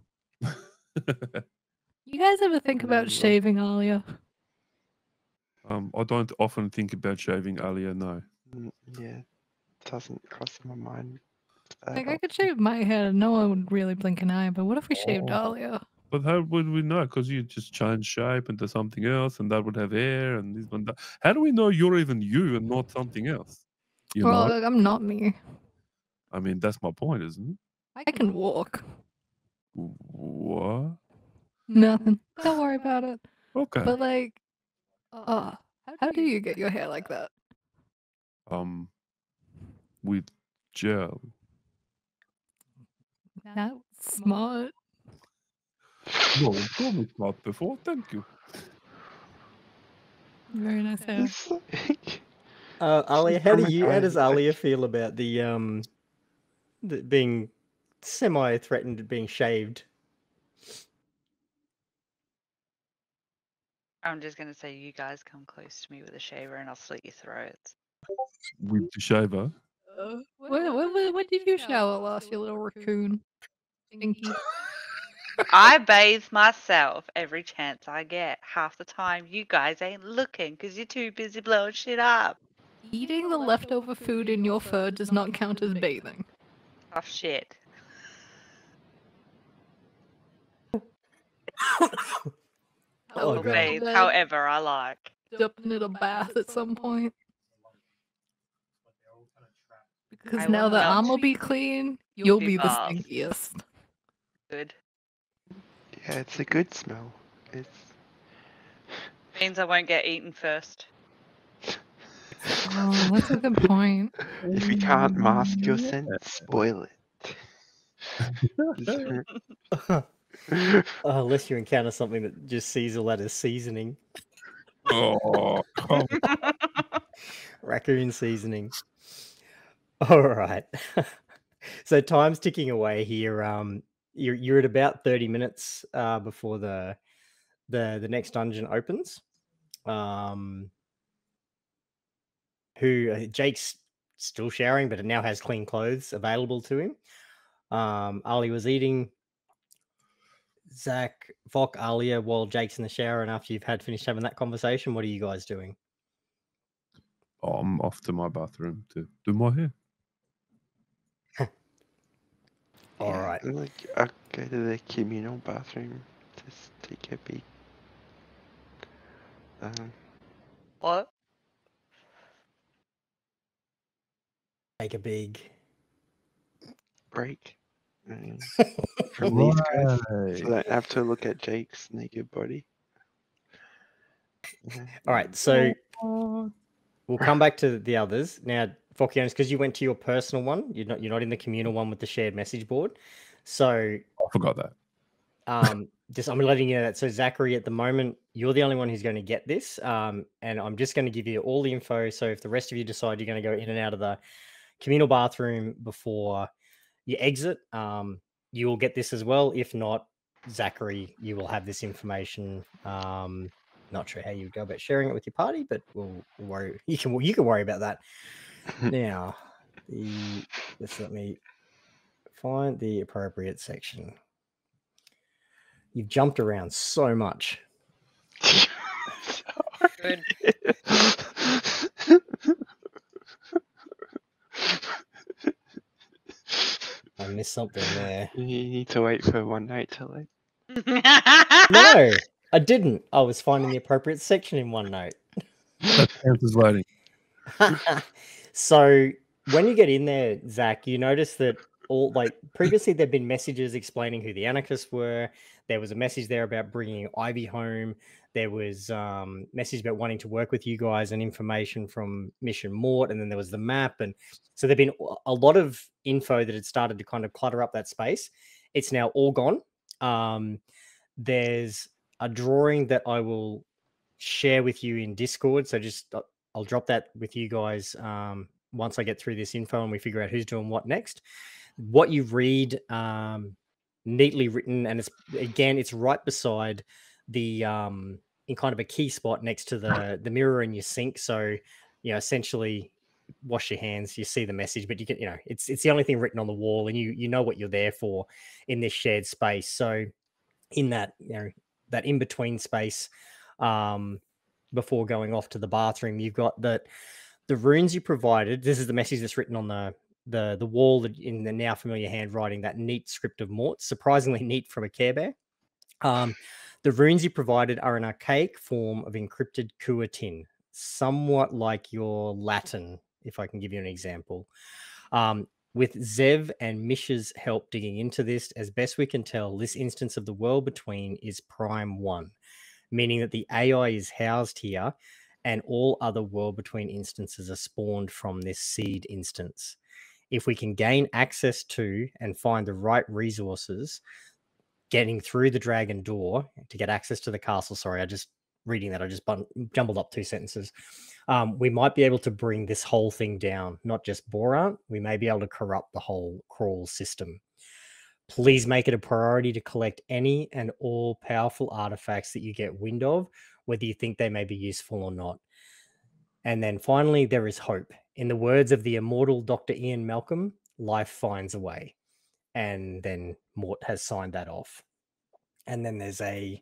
You guys ever think about shaving Alia? I don't often think about shaving Alia, no. Yeah, it doesn't cross my mind. Like, I could shave my head, no one would really blink an eye, but what if we shaved Alia? But how would we know? Because you just change shape into something else, and that would have hair, and this one. That. How do we know you're even you and not something else? Well, I'm not me. I mean, that's my point, isn't it? I can walk. What? Nothing. Don't worry about it. Okay. But like, how do you get your hair like that? With gel. That's smart. No one told me smart before. Thank you. Very nice hair. Alia, how does Alia feel about the being semi-threatened at being shaved? I'm just gonna say, you guys come close to me with a shaver and I'll slit your throats. With the shaver? When did you shower last, you little raccoon? Stinky. I bathe myself every chance I get. Half the time, you guys ain't looking because you're too busy blowing shit up. Eating the leftover food in your fur does not count as bathing. Oh shit. I'll bathe however I like. Jump into a bath at some point. Because now the arm will be clean, you'll be the stinkiest. Good. Yeah, it's a good smell. It means I won't get eaten first. Oh, that's a good point. If you can't mask your scent, spoil it. Unless you encounter something that just sees all that as seasoning. Oh, come on. Raccoon seasoning. All right. So time's ticking away here. You're at about 30 minutes before the next dungeon opens. Jake's still showering, but it now has clean clothes available to him. Ali was eating. Zach, Vok, Alia, while Jake's in the shower and after you've finished having that conversation, what are you guys doing? Oh, I'm off to my bathroom to do my hair. All right. Like, I'll go to the communal bathroom. Just take a big What? Take a big break from these guys, so Right. I don't have to look at Jake's naked body. Yeah. All right, so we'll come back to the others now. Fokionis, because you went to your personal one, you're not in the communal one with the shared message board. So I forgot that. just I'm letting you know that. So Zachary, at the moment, you're the only one who's going to get this, and I'm just going to give you all the info. So if the rest of you decide you're going to go in and out of the communal bathroom before you exit, you will get this as well. If not, Zachary, you will have this information. Not sure how you would go about sharing it with your party, but we'll worry. You can worry about that. Now, just let me find the appropriate section. You've jumped around so much. Good. I missed something there. You need to wait for one night to like. No, I didn't. I was finding the appropriate section in OneNote. Chance is loading. So when you get in there, Zach, you notice that previously there'd been messages explaining who the anarchists were. There was a message there about bringing Ivy home. There was message about wanting to work with you guys and information from Mission Mort, and then there was the map. And so there'd been a lot of info that had started to kind of clutter up that space. It's now all gone. There's a drawing that I will share with you in Discord. So just I'll drop that with you guys once I get through this info and we figure out who's doing what next. What you read, neatly written, and it's right beside the in kind of a key spot next to the mirror in your sink. So essentially wash your hands, you see the message, but you can it's the only thing written on the wall, and you know what you're there for in this shared space. So in that that in between space, before going off to the bathroom, you've got the runes you provided. This is the message that's written on the wall in the now familiar handwriting, that neat script of Mort, surprisingly neat from a Care Bear. The runes you provided are an archaic form of encrypted Kuatin, somewhat like your Latin, if I can give you an example. With Zev and Mish's help digging into this, as best we can tell, this instance of the world between is Prime 1, meaning that the AI is housed here and all other world between instances are spawned from this seed instance. If we can gain access to and find the right resources, getting through the dragon door to get access to the castle. Sorry, I just jumbled up two sentences. We might be able to bring this whole thing down, not just Borant. We may be able to corrupt the whole crawl system. Please make it a priority to collect any and all powerful artifacts that you get wind of, whether you think they may be useful or not. And then finally, there is hope. In the words of the immortal Dr. Ian Malcolm, life finds a way. And then Mort has signed that off. And then there's a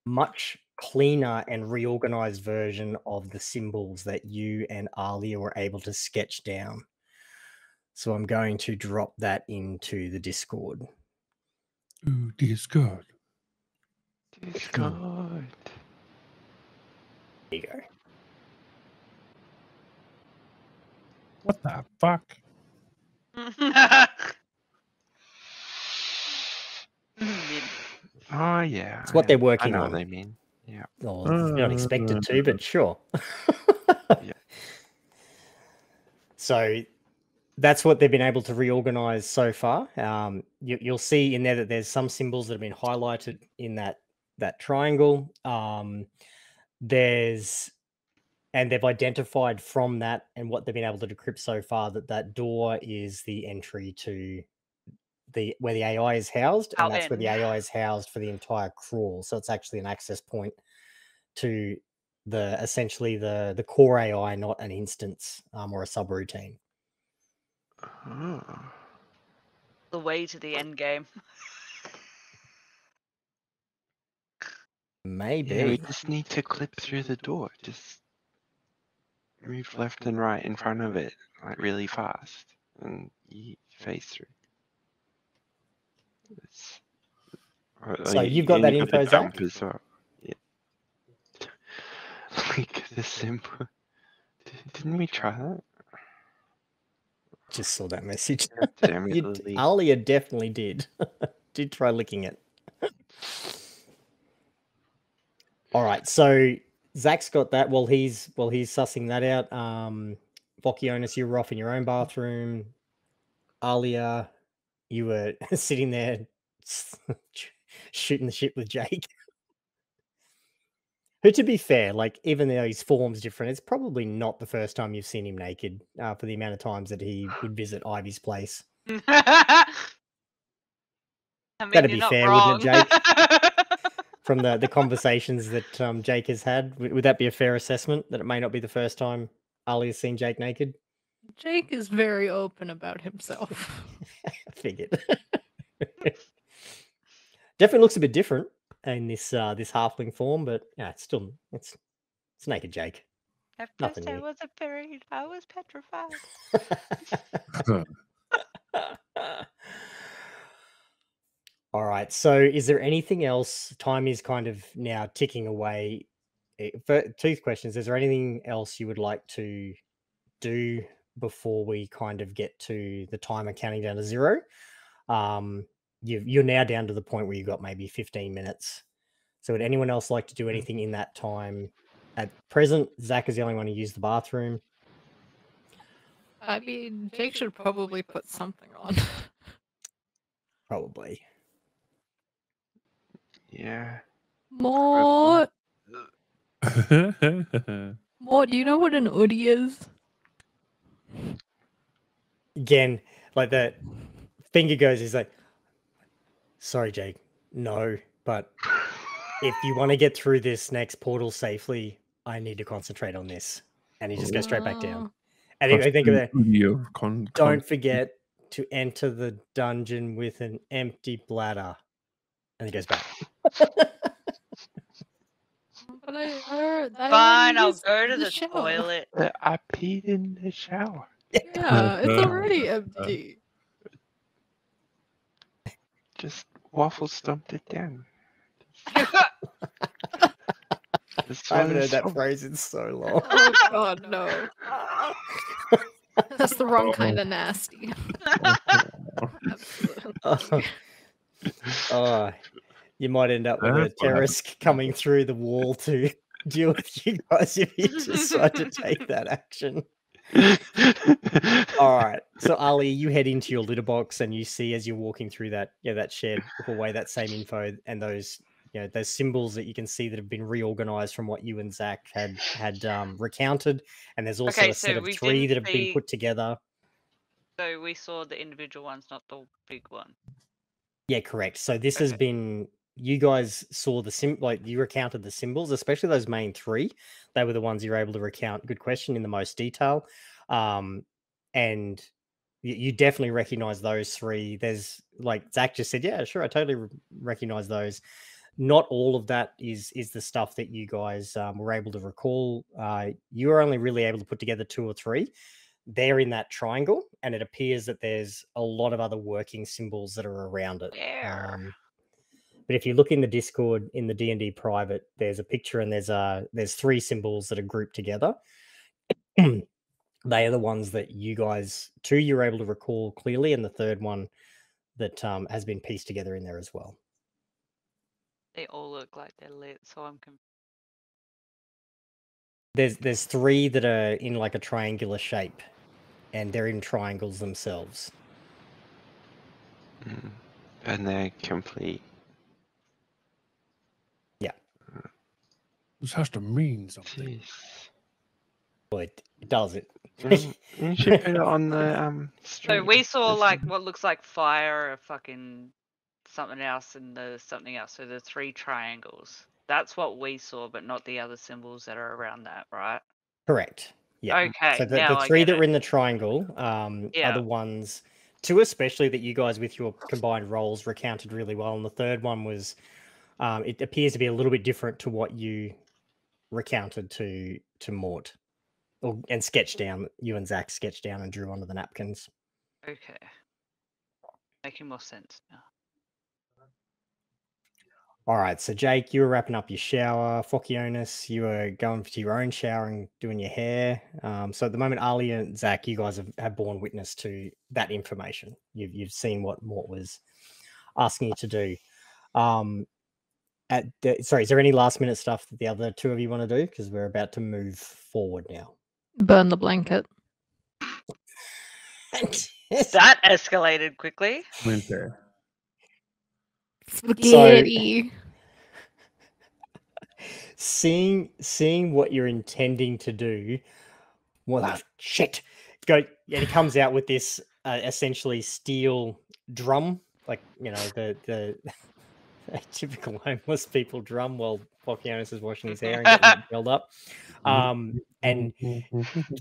much cleaner and reorganized version of the symbols that you and Alia were able to sketch down. So I'm going to drop that into the Discord. Ooh, Discord. Discord. There you go. What the fuck? Oh yeah. It's what they're working I know on. what they mean. Yeah. Oh, not expected to, but sure. Yeah. So that's what they've been able to reorganize so far. You'll see in there that there's some symbols that have been highlighted in that triangle. And they've identified from that and what they've been able to decrypt so far that door is the entry to where the AI is housed, and that's where the AI is housed for the entire crawl. So it's actually an access point to essentially the core AI, not an instance or a subroutine. Oh. The way to the end game. Maybe. Yeah, we just need to clip through the door. Just move left and right in front of it, like really fast, and you face through. It's, So you've got that info, Zach? jump as well. Yeah. Like the simple. Didn't we try that? Just saw that message. God damn it, Lily. Alia definitely did. Did try licking it. All right, so Zach's got that. While he's sussing that out, Vokionis, you were off in your own bathroom. Alia, you were sitting there shooting the shit with Jake. Who, to be fair, like, even though his form's different, it's probably not the first time you've seen him naked for the amount of times that he would visit Ivy's place. I mean, That'd you're be not fair, wrong. wouldn't it, Jake? From the conversations that Jake has had, would that be a fair assessment, that it may not be the first time Ali has seen Jake naked? Jake is very open about himself. I figured. Definitely looks a bit different in this halfling form, but yeah, it's still it's naked Jake. At Nothing first I new. wasn't buried. I was petrified. All right. So, is there anything else? Time is kind of now ticking away. Two questions. Is there anything else you would like to do before we kind of get to the timer counting down to 0? You're now down to the point where you've got maybe 15 minutes. So, would anyone else like to do anything in that time? At present, Zach is the only one who used the bathroom. I mean, Jake should probably put something on. Probably. Yeah. Mort, do you know what an hoodie is? Again, like the finger goes, he's like, sorry, Jake. No, but if you want to get through this next portal safely, I need to concentrate on this. And he just goes straight back down. And I think of that. Don't forget to enter the dungeon with an empty bladder. And he goes back. But I heard that. Fine, I'll go to the shower. toilet. I peed in the shower. Yeah, it's already empty. Just waffle stomped it down. I haven't heard that phrase in so long. Oh god, no. That's the wrong kind of nasty. You might end up with a terrorist coming through the wall to deal with you guys if you decide to take that action. All right. So Ali, you head into your litter box and you see as you're walking through that shared hallway, that same info and those those symbols that you can see that have been reorganized from what you and Zach had recounted, and there's also a set of 3 that have been put together. So we saw the individual ones, not the big one. Yeah, correct. So this has been, you guys saw you recounted the symbols, especially those main 3. They were the ones you were able to recount. Good question, in the most detail. And you definitely recognize those 3. There's, like Zach just said, yeah, sure, I totally recognize those. Not all of that is the stuff that you guys were able to recall. You were only really able to put together 2 or 3. They're in that triangle, and it appears that there's a lot of other working symbols that are around it. But if you look in the Discord, in the DnD private, there's a picture and there's 3 symbols that are grouped together. They are the ones that you guys, 2 you're able to recall clearly, and the 3rd one that has been pieced together in there as well. They all look like they're lit, so I'm confused. There's 3 that are in like a triangular shape, and they're in triangles themselves. And they're complete. Yeah. This has to mean something. Well, it does it. You should put it on the So we saw like what looks like fire, or fucking something else, and the something else. So the 3 triangles. That's what we saw, but not the other symbols that are around that, right? Correct. Yeah. Okay. So the 3 that were in the triangle are the ones, 2 especially, that you guys with your combined rolls recounted really well. And the 3rd one was It appears to be a little bit different to what you recounted to Mort, and sketched down. You and Zach sketched down and drew onto the napkins. Okay. Making more sense now. All right, so Jake, you were wrapping up your shower. Fokionis, you were going to your own shower and doing your hair. So at the moment, Ali and Zach, you guys have borne witness to that information. You've seen what Mort was asking you to do. Sorry, is there any last minute stuff that the other two of you want to do? Because we're about to move forward now. Burn the blanket. That escalated quickly. Winter. Spaghetti. Seeing what you're intending to do, well, shit. Go, and he comes out with this essentially steel drum, like, you know, the typical homeless people drum while Fokionis is washing his hair and getting it filled up, and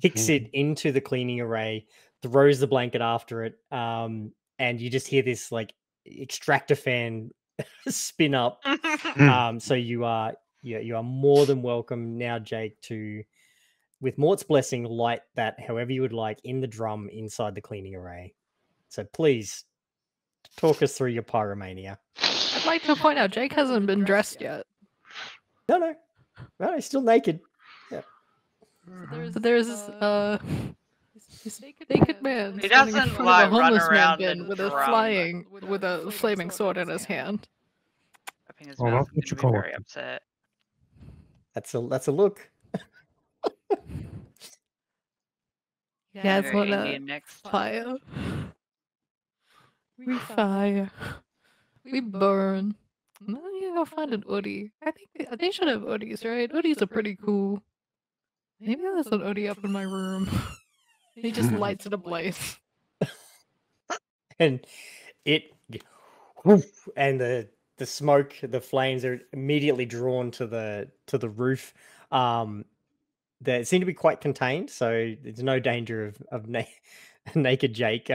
kicks it into the cleaning array, throws the blanket after it, and you just hear this like extractor fan spin up. So you are more than welcome now, Jake, to, with Mort's blessing, light that however you would like in the drum inside the cleaning array. So please talk us through your pyromania. I'd like to point out Jake hasn't been dressed yet. No, he's still naked. Yeah. So there's this naked man. He standing in doesn't, front of like, a run homeless man around bin and with drum. with a flaming sword in his hand. I think his Oh, mouth that's what is you gonna be call very it. upset. That's a look. Yeah, it's Go what Indian next. fire. We fire. We burn. Oh, yeah, I'll find an Udi. I think they should have Udis, right? Udis are pretty cool. Maybe there's an Udi up in my room. He just lights it ablaze. And it, and the smoke, the flames are immediately drawn to the roof. They seem to be quite contained, so there's no danger of naked Jake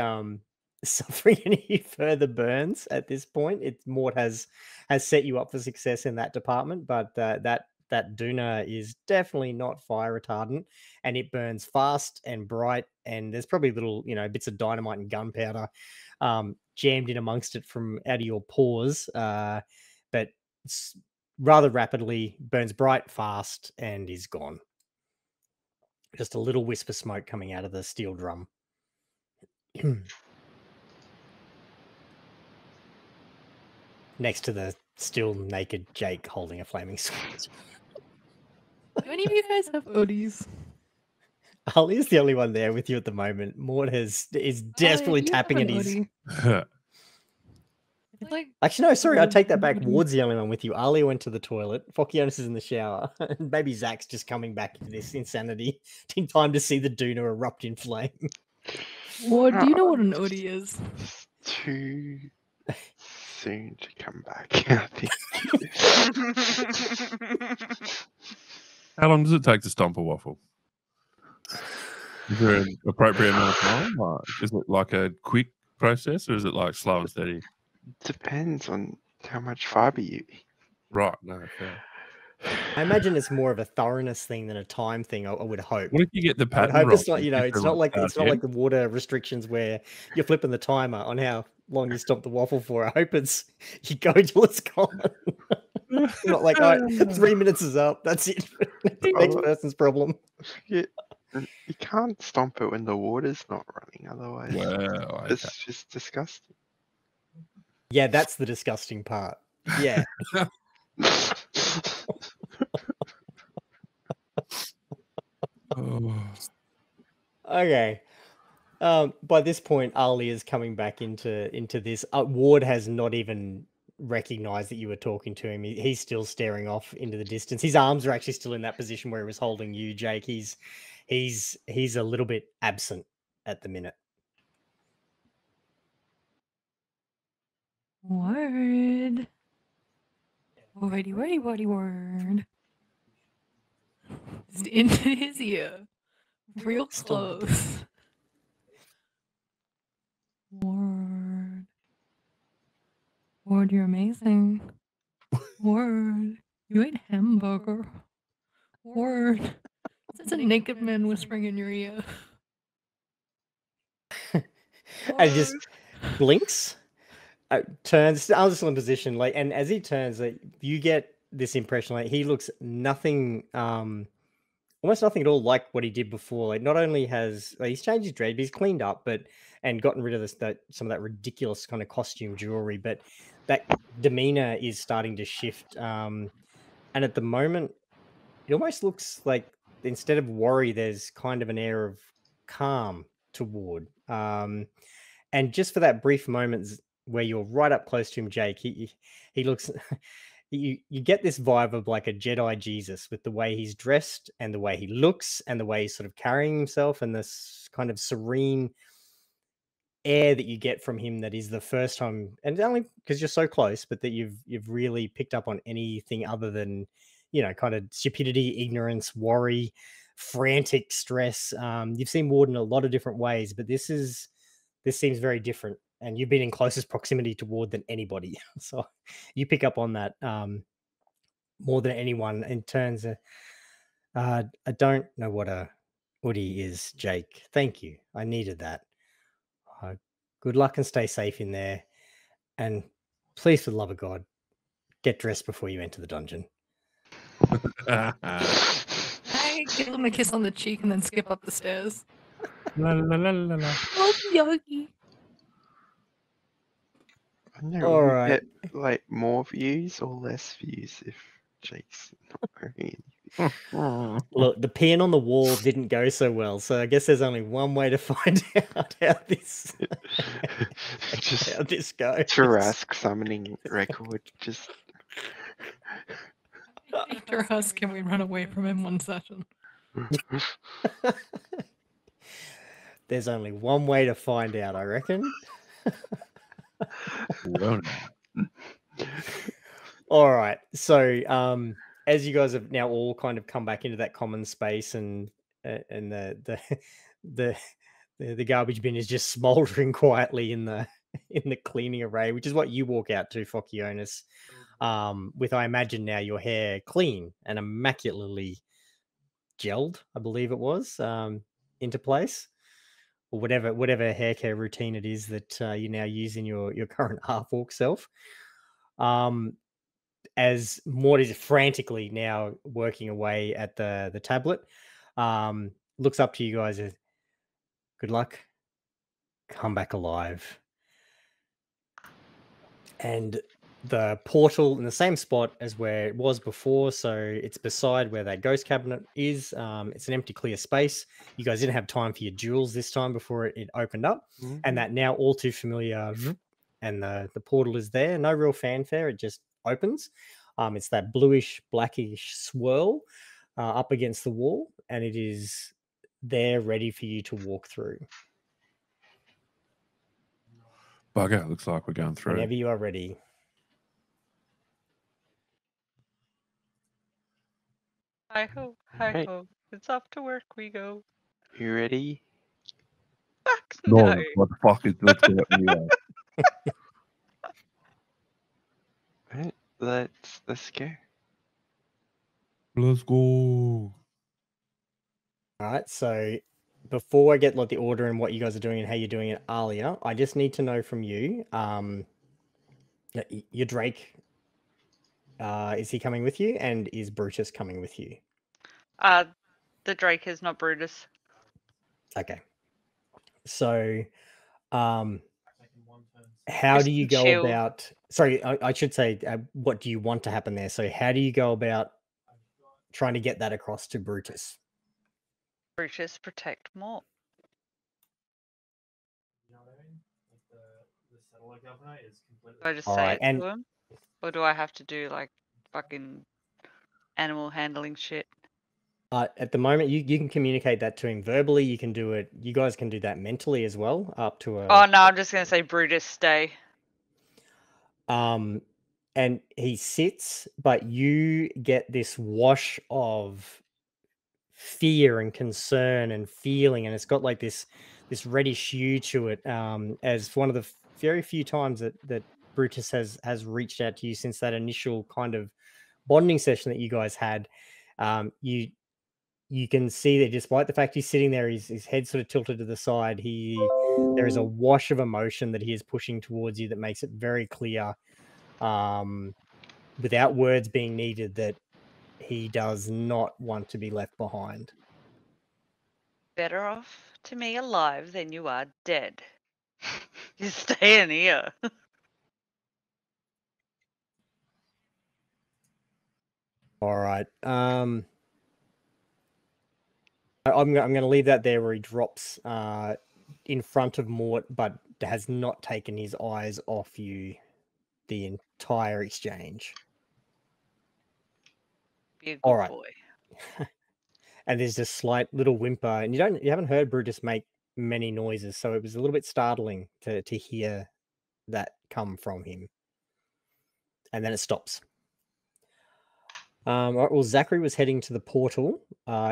suffering any further burns at this point. Mort has set you up for success in that department, but that doona is definitely not fire retardant, and it burns fast and bright, and there's probably little, bits of dynamite and gunpowder jammed in amongst it from out of your pores, but it's rather rapidly burns bright, fast, and is gone. Just a little wisp of smoke coming out of the steel drum. Next to the still naked Jake holding a flaming sword. Do any of you guys have Udis? Ali's the only one there with you at the moment. Mort is desperately tapping at his... Actually, no, sorry, I take that back. Ward's the only one with you. Ali went to the toilet. Fokionis is in the shower. And maybe Zach's just coming back into this insanity in time to see the doona erupt in flame. Ward, do you know what an Udi is? Too soon to come back, I think. How long does it take to stomp a waffle? Is there an appropriate amount of time? Is it like a quick process, or is it like slow and steady? Depends on how much fiber you eat. Right, no, fair. I imagine it's more of a thoroughness thing than a time thing. I would hope. What if you get the I pattern hope wrong? it's not, it's not like the water restrictions where you're flipping the timer on how long you stomp the waffle for. I hope you go till it's gone. Not like, all right, 3 minutes is up. That's it. Next person's problem. Yeah, you can't stomp it when the water's not running. Otherwise, Wow, it's just disgusting. Yeah, that's the disgusting part. Yeah. Okay. By this point, Ali is coming back into this. Ward has not even recognized that you were talking to him. He's still staring off into the distance. His arms are actually still in that position where he was holding you, Jake. He's a little bit absent at the minute. Word. Word. It's into his ear. Real close. Ward. Ward, you're amazing. Word. You ate hamburger. Word. That's a naked man whispering in your ear. And just blinks, turns. I was still in position, like, and as he turns, like, you get this impression, like he looks nothing, almost nothing at all like what he did before. Like, not only has he's changed his dread, but he's cleaned up, and gotten rid of some of that ridiculous kind of costume jewelry, but that demeanor is starting to shift. And at the moment, it almost looks like instead of worry, there's kind of an air of calm toward. And just for that brief moment where you're right up close to him, Jake, he looks. You get this vibe of like a Jedi Jesus with the way he's dressed and the way he looks and the way he's sort of carrying himself, and this kind of serene air that you get from him that is the first time, and only because you're so close, but that you've really picked up on anything other than, kind of stupidity, ignorance, worry, frantic stress. You've seen Ward in a lot of different ways, but this seems very different, and you've been in closest proximity to Ward than anybody. So you pick up on that more than anyone in terms of, I don't know what a hoodie is, Jake. Thank you. I needed that. Good luck and stay safe in there. And please, for the love of God, get dressed before you enter the dungeon. I give him a kiss on the cheek and then skip up the stairs. La, la, la, la, la. Oh, Yogi. I know. All We'll right. get like more views or less views if Jake's not wearing Look, the pin on the wall didn't go so well, so I guess there's only one way to find out how this just how this goes. Tarrasque summoning record. Just After us, can we run away from him one session? There's only one way to find out, I reckon. Well, All right. So, as you guys have now all kind of come back into that common space, and the garbage bin is just smoldering quietly in the cleaning array, which is what you walk out to, Fokionis, with, I imagine, now your hair clean and immaculately gelled, I believe it was, into place, or whatever hair care routine it is that you now use in your current half-orc self. As Morty's frantically now working away at the tablet, looks up to you guys as, good luck, come back alive. And the portal in the same spot as where it was before, so it's beside where that ghost cabinet is. It's an empty, clear space. You guys didn't have time for your jewels this time before it opened up, and that now all too familiar, and the portal is there. No real fanfare, it just opens. It's that bluish, blackish swirl up against the wall, and it is there ready for you to walk through. bugger, looks like we're going through. Whenever you are ready. Hi ho, hi Right. ho. It's off to work we go. you ready? Fuck No, no. what the fuck is this? Anyway. Right, let's go. Let's go. All right, so before I get like the order and what you guys are doing and how you're doing it, Alia, I just need to know from you, your Drake, is he coming with you, and is Brutus coming with you? The Drake is not Brutus. Okay. So, how Just do you go chill. about? Sorry, I should say, what do you want to happen there? So, how do you go about trying to get that across to Brutus? Brutus, protect more. Do I just All say right, it and to him? Or do I have to do like fucking animal handling shit? at the moment, you can communicate that to him verbally. You can do it. You guys can do that mentally as well, up to a. Oh no, I'm just gonna say Brutus, stay. And he sits, but you get this wash of fear and concern and feeling, and it's got like this reddish hue to it, as one of the very few times that Brutus has reached out to you since that initial kind of bonding session that you guys had. You can see that despite the fact he's sitting there, his head sort of tilted to the side. There is a wash of emotion that he is pushing towards you that makes it very clear, without words being needed, that he does not want to be left behind. Better off to me alive than you are dead. You're staying here. All right. I'm going to leave that there where he drops in front of Mort, but has not taken his eyes off you the entire exchange. Be a good All right. boy. And there's a slight little whimper, and you haven't heard Brutus make many noises, so it was a little bit startling to hear that come from him. And then it stops. All right, well, Zachary was heading to the portal.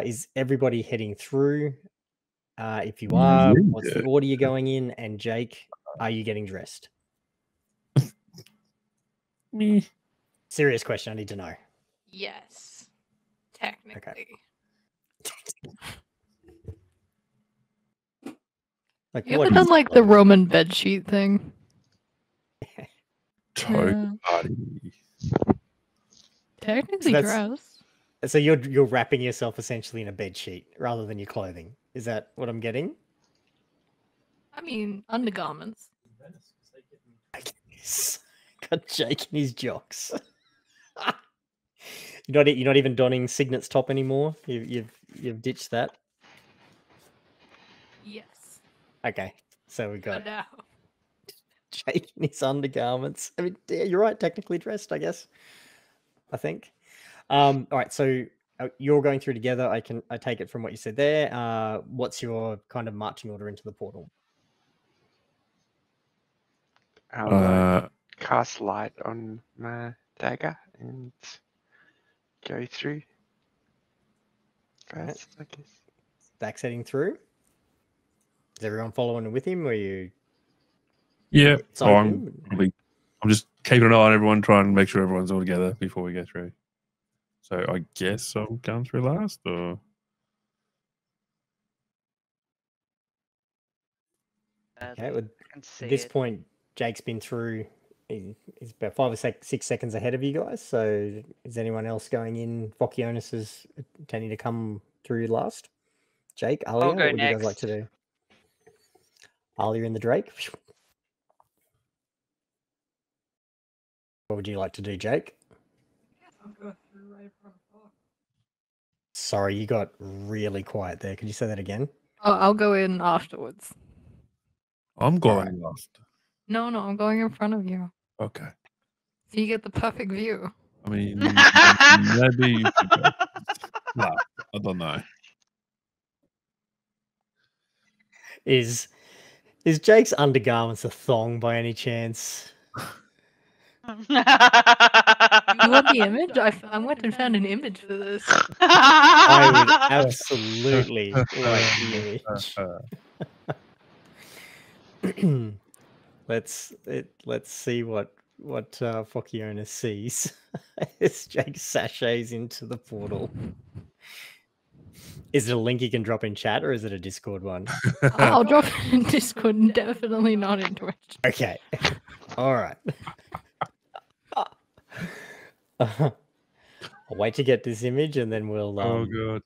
Is everybody heading through? If you are, what's the order you're going in? And Jake, are you getting dressed? Me. Serious question. I need to know. Yes. Technically. Like, You what ever done is- like the Roman bedsheet thing? Total party. Technically that's- dressed. So you're wrapping yourself essentially in a bed sheet rather than your clothing. Is that what I'm getting? I mean, undergarments. Got Jake in his jocks. You're not even donning Signet's top anymore. You've ditched that. Yes. Okay, so we For got now. Jake in his undergarments. I mean, yeah, you're right, technically dressed, I guess. I think. All right, so you're going through together. I take it from what you said there. What's your kind of marching order into the portal? I'll cast light on my dagger and go through Alright. first, I guess. Zach's heading through. Is everyone following with him? Or you? Yeah. It's So open. I'm just keeping an eye on everyone, trying to make sure everyone's all together before we go through. So I guess I'm going through last, or Okay, with I can see At this it. point, Jake's been through. He's about 5 or 6 seconds ahead of you guys. So, is anyone else going in? Fokionis is tending to come through last. Jake, Alia, go what would you guys like next. to do? Alia and the Drake. What would you like to do, Jake? Sorry, you got really quiet there. Could you say that again? Oh, I'll go in afterwards. I'm going last. No, I'm going in front of you. Okay. So you get the perfect view. I mean, maybe you should go last. I don't know. Is Jake's undergarments a thong by any chance? You want the image? I went and found an image for this. I would absolutely like the image. Let's see what Fokionis sees as Jake sachets into the portal. Is it a link you can drop in chat, or is it a Discord one? I'll drop it in Discord and definitely not in Twitch. Okay. All right. I'll wait to get this image, and then we'll. Oh god.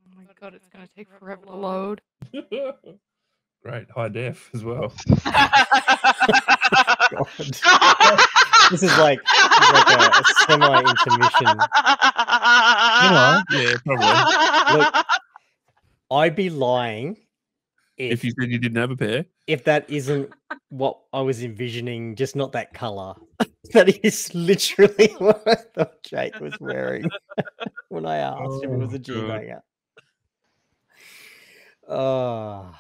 Oh my god, it's gonna take forever to load. Great, high def as well. God. This is like a semi-intermission. Yeah, probably. Look, I'd be lying If you said you didn't have a pair. if that isn't what I was envisioning, just not that color. That is literally what I thought Jake was wearing when I asked if it was a Oh, God. G-banger. Oh,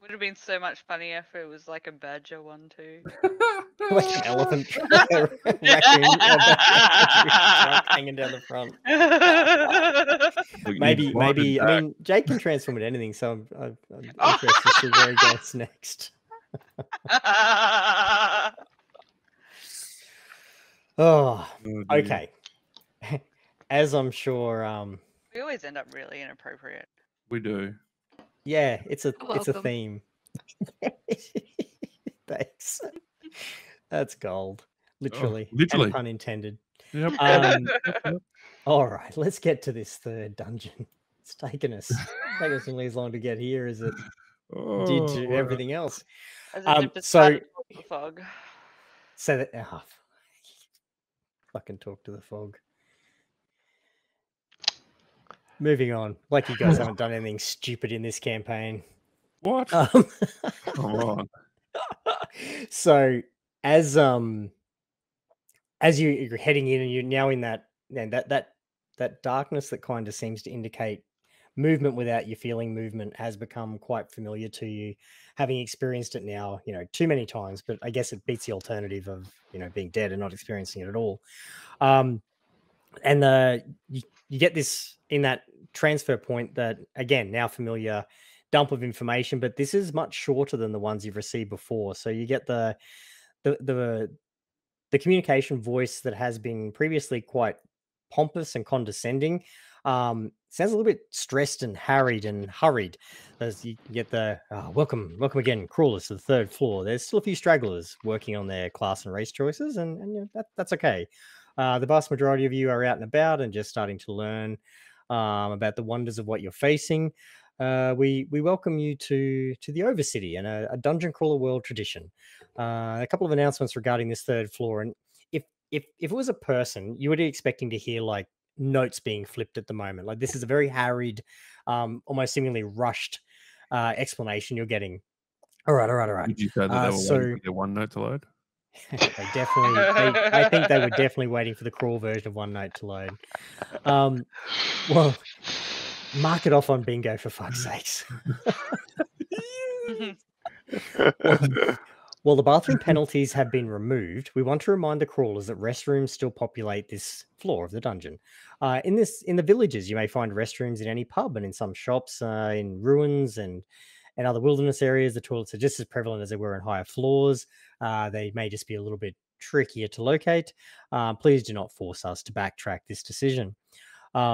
Would have been so much funnier if it was like a badger one too. Like an elephant raccoon trunk hanging down the front. Maybe. I mean, Jake can transform into anything, so I'm interested to see where he goes next. Oh, okay. As I'm sure, we always end up really inappropriate. We do. yeah, it's a Welcome. theme. Thanks. That's gold, literally, literally. and pun intended. Yep. All right, let's get to this third dungeon. It's taken us nearly as long to get here as it did to everything else. As it did to So start the fog. so that fucking talk to the fog. Moving on, like you guys haven't done anything stupid in this campaign. What? Come on. So as you're heading in and you're now in that darkness that kind of seems to indicate movement without you feeling movement has become quite familiar to you, having experienced it now, too many times, but I guess it beats the alternative of, being dead and not experiencing it at all. And you get this in that transfer point that, again, now familiar dump of information, but this is much shorter than the ones you've received before. So you get the communication voice that has been previously quite pompous and condescending. Sounds a little bit stressed and harried and hurried, as you get the welcome again, crawlers to the third floor. There's still a few stragglers working on their class and race choices, and that's okay. The vast majority of you are out and about and just starting to learn about the wonders of what you're facing. We welcome you to the Overcity and a dungeon crawler world tradition. A couple of announcements regarding this third floor, and if it was a person, you would be expecting to hear like notes being flipped at the moment. Like this is a very harried, almost seemingly rushed explanation you're getting. All right. Did you say that they were waiting for their OneNote to load? I think they were definitely waiting for the crawl version of OneNote to load. Well, mark it off on bingo for fuck's sakes. Well, the bathroom penalties have been removed. We want to remind the crawlers that restrooms still populate this floor of the dungeon. In the villages, you may find restrooms in any pub and in some shops, in ruins and other wilderness areas. The toilets are just as prevalent as they were in higher floors. They may just be a little bit trickier to locate. Please do not force us to backtrack this decision. We're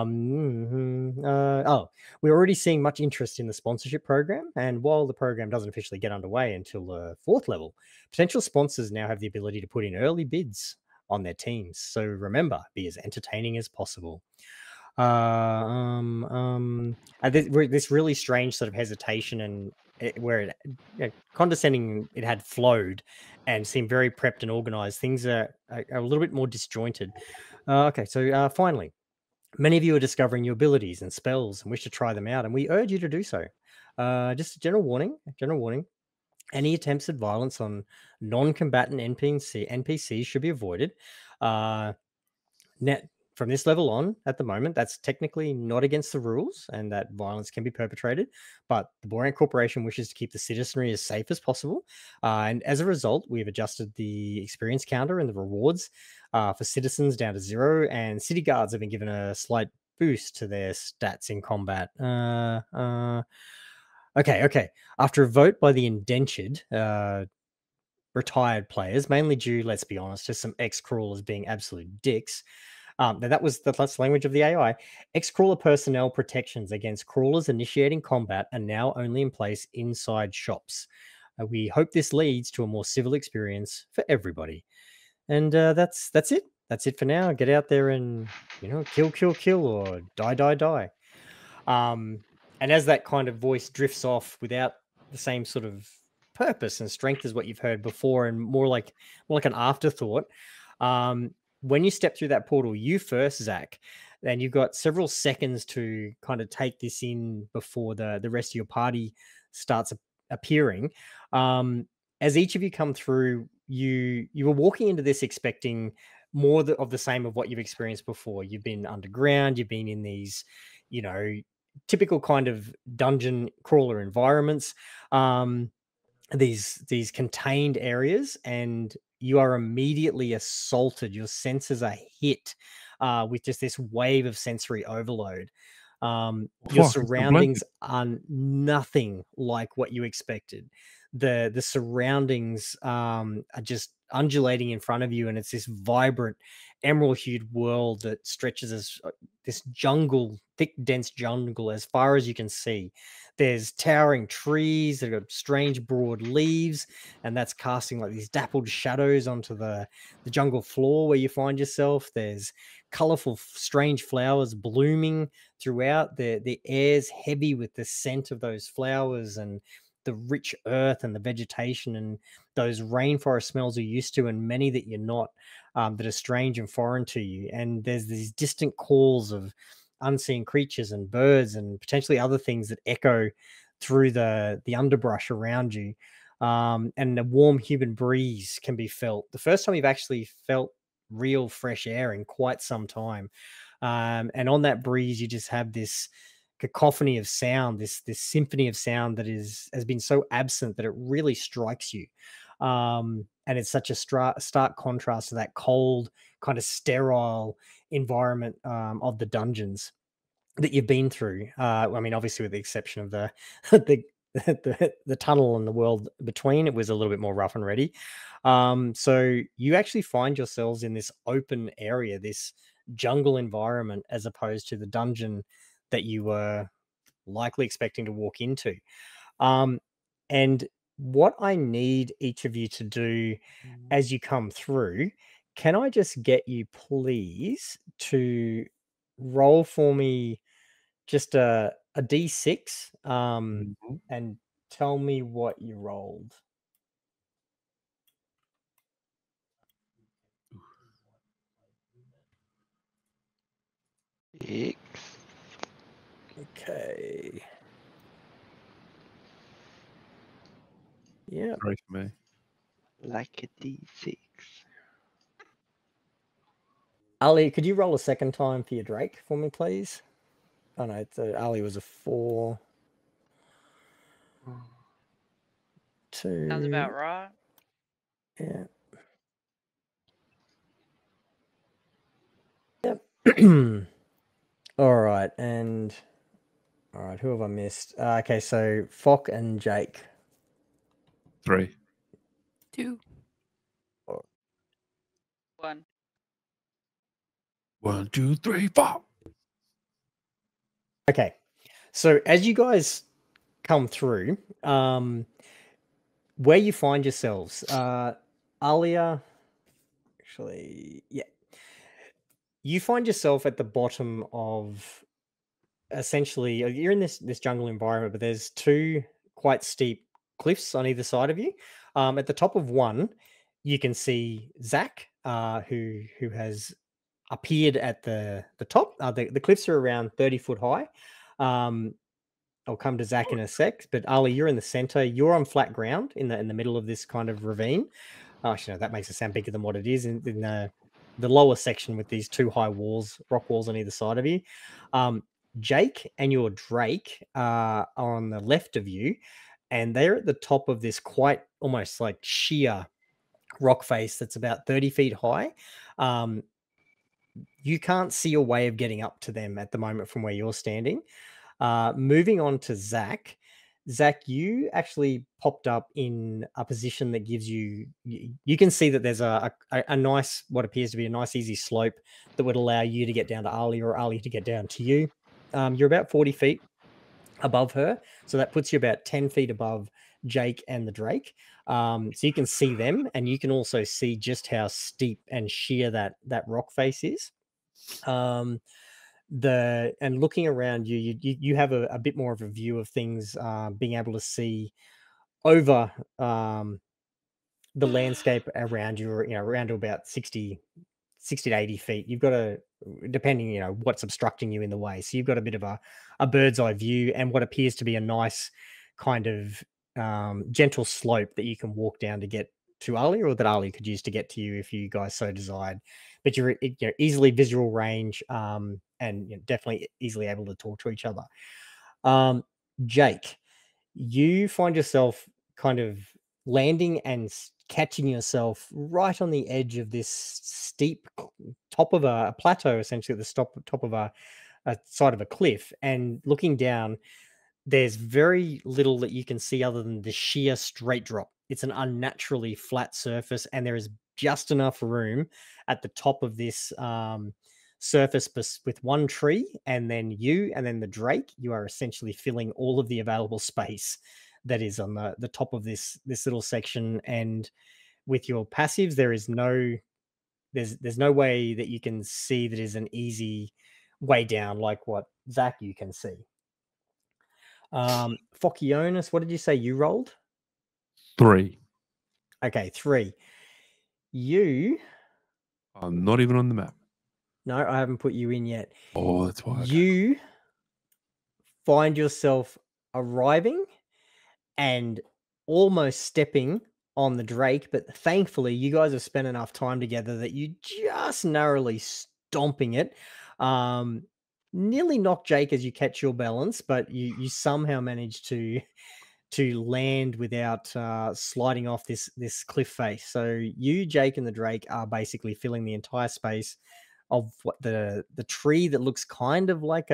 already seeing much interest in the sponsorship program, and while the program doesn't officially get underway until the 4th level, potential sponsors now have the ability to put in early bids on their teams. So remember, be as entertaining as possible. This really strange sort of hesitation and where condescending it had flowed and seemed very prepped and organized. Things are a little bit more disjointed. Okay, so finally, many of you are discovering new abilities and spells and wish to try them out, and we urge you to do so. Just a general warning. Any attempts at violence on non-combatant NPCs should be avoided. From this level on, at the moment, that's technically not against the rules, and that violence can be perpetrated. But the Borean Corporation wishes to keep the citizenry as safe as possible, and as a result, we've adjusted the experience counter and the rewards for citizens down to 0, and city guards have been given a slight boost to their stats in combat. Okay. After a vote by the indentured, retired players, mainly due, let's be honest, to some ex-crawlers being absolute dicks. That's the language of the AI. Ex-crawler personnel protections against crawlers initiating combat are now only in place inside shops. We hope this leads to a more civil experience for everybody. And that's it. That's it for now. Get out there and kill or die. And as that kind of voice drifts off without the same sort of purpose and strength as what you've heard before, and more like an afterthought, when you step through that portal, you first, Zach, then you've got several seconds to kind of take this in before the rest of your party starts appearing. As each of you come through, you were walking into this expecting more of the same of what you've experienced before. You've been underground, you've been in these, typical kind of dungeon crawler environments, these contained areas, and you are immediately assaulted. Your senses are hit with just this wave of sensory overload. Your Fuck, it's the surroundings are nothing like what you expected. The surroundings are just undulating in front of you, and it's this vibrant emerald hued world that stretches as this jungle, thick, dense jungle as far as you can see. There's towering trees that have strange broad leaves, and that's casting like these dappled shadows onto the jungle floor where you find yourself. There's colorful, strange flowers blooming throughout. The air's heavy with the scent of those flowers and the rich earth and the vegetation and those rainforest smells you're used to, and many that you're not, that are strange and foreign to you. And there's these distant calls of unseen creatures and birds and potentially other things that echo through the underbrush around you. And a warm human breeze can be felt. The first time you've actually felt real fresh air in quite some time. And on that breeze, you just have this cacophony of sound, this symphony of sound that has been so absent that it really strikes you. And it's such a stark contrast to that cold, kind of sterile environment of the dungeons that you've been through. I mean, obviously, with the exception of the the tunnel and the world between, it was a little bit more rough and ready. So you actually find yourselves in this open area, this jungle environment, as opposed to the dungeon that you were likely expecting to walk into. And what I need each of you to do as you come through, can I just get you please to roll for me just a D6 and tell me what you rolled. X. Okay. Yeah. Sorry for me. Like a D6. Ali, could you roll a second time for your Drake for me, please? Oh no, Ali was a 4. 2. Sounds about right. Yeah. Yep. All right, and all right, who have I missed? Okay, so Fock and Jake. 3. 2. 1. 1, 2, 3, 4. Okay, so as you guys come through, where you find yourselves, Alia, actually, yeah, you find yourself at the bottom of, essentially, you're in this jungle environment, but there's 2 quite steep cliffs on either side of you. At the top of one, you can see Zach, who has appeared at the top. The cliffs are around 30 foot high. I'll come to Zach in a sec, but Ali, you're in the center. You're on flat ground in the middle of this kind of ravine. Actually, no, that makes it sound bigger than what it is. In the lower section with these 2 high walls, rock walls on either side of you. Jake and your Drake are on the left of you, and they're at the top of this quite almost like sheer rock face that's about 30 feet high. You can't see a way of getting up to them at the moment from where you're standing. Moving on to Zach. Zach, you actually popped up in a position that gives you can see that there's a nice, what appears to be a nice easy slope that would allow you to get down to Ali or Ali to get down to you. You're about 40 feet above her, so that puts you about 10 feet above Jake and the Drake. So you can see them, and you can also see just how steep and sheer that rock face is. And looking around you, you have a bit more of a view of things, being able to see over the landscape around you, around to about 60 to 80 feet. You've got depending, what's obstructing you in the way. So you've got a bit of a bird's eye view and what appears to be a nice kind of gentle slope that you can walk down to get to Ali, or that Ali could use to get to you if you guys so desired. But you're easily visual range, and definitely easily able to talk to each other. Jake, you find yourself kind of landing and catching yourself right on the edge of this steep top of a plateau, essentially at the top of a side of a cliff, and looking down, there's very little that you can see other than the sheer straight drop. It's an unnaturally flat surface, and there is just enough room at the top of this surface with one tree, and then you, and then the Drake. You are essentially filling all of the available space that is on the top of this little section. And with your passives, there's no way that you can see that is an easy way down like what Zach you can see. Fokionis, what did you say you rolled? 3. Okay, 3. You I'm not even on the map. No, I haven't put you in yet. Oh, that's why. You find yourself arriving and almost stepping on the Drake, but thankfully you guys have spent enough time together that you just narrowly stomping it. Nearly knock Jake as you catch your balance, but you somehow manage to land without sliding off this cliff face. So you, Jake, and the Drake are basically filling the entire space of what the tree that looks kind of like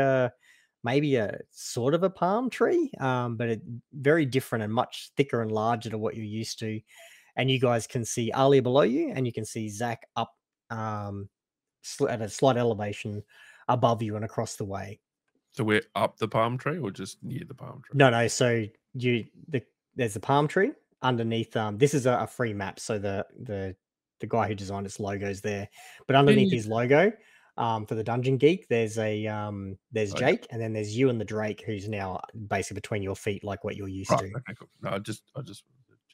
maybe a sort of a palm tree, but very different and much thicker and larger to what you're used to. And you guys can see Ali below you, and you can see Zach up at a slight elevation above you and across the way. So we're up the palm tree or just near the palm tree? No. So there's a palm tree underneath. This is a free map, so the guy who designed its logo's there, but underneath his logo, for the Dungeon Geek, there's Jake, and then there's you and the Drake, who's now basically between your feet, like what you're used to. Okay, cool. No, I just wanted to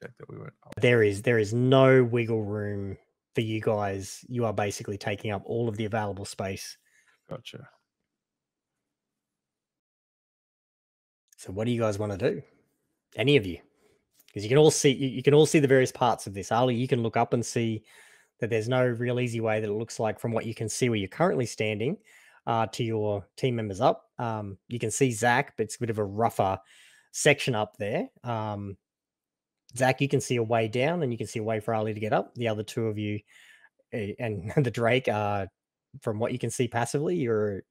check that we weren't up. There is no wiggle room for you guys. You are basically taking up all of the available space. Gotcha. So what do you guys want to do? Any of you? Because you can all see the various parts of this. Ali, you can look up and see that there's no real easy way that it looks like from what you can see where you're currently standing to your team members up. You can see Zach, but it's a bit of a rougher section up there. Zach, you can see a way down, and you can see a way for Ali to get up. The other two of you and the Drake are, from what you can see passively, you're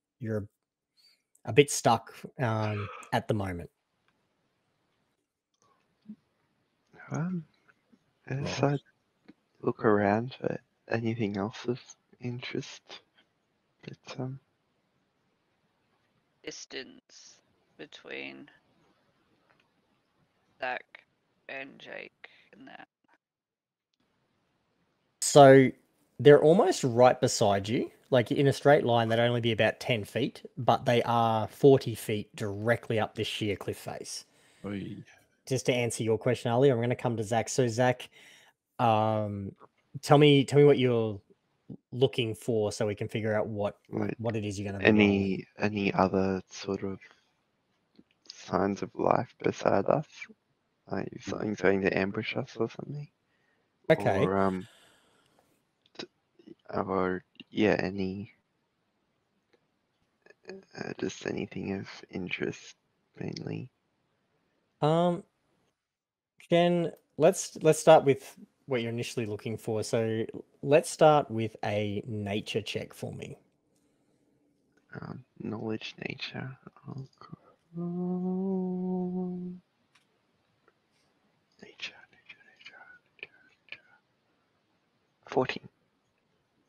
a bit stuck at the moment. As I look around for anything else of interest, but Distance between Zach and Jake and that. So they're almost right beside you, like in a straight line. They'd only be about 10 feet, but they are 40 feet directly up this sheer cliff face. Oy. Just to answer your question, Ali, I'm going to come to Zach. So Zach, tell me what you're looking for, so we can figure out what it is you're going to be. Any other sort of signs of life beside us? Like something's going to ambush us or something? Okay. Or any just anything of interest mainly. Jen, let's start with what you're initially looking for. So let's start with a nature check for me. Knowledge, nature. Nature. 14.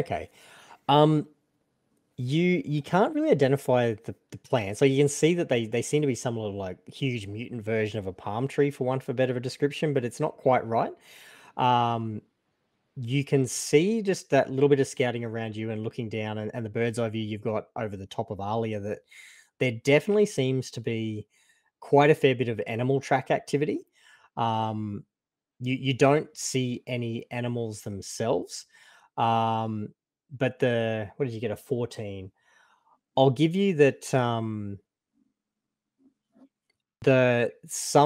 Okay. You can't really identify the plants. So you can see that they seem to be some little like huge mutant version of a palm tree, for want of a better description, but it's not quite right. You can see just that little bit of scouting around you and looking down, and the bird's eye view you've got over the top of Alia, that there definitely seems to be quite a fair bit of animal track activity. You don't see any animals themselves. But what did you get? A 14. I'll give you that some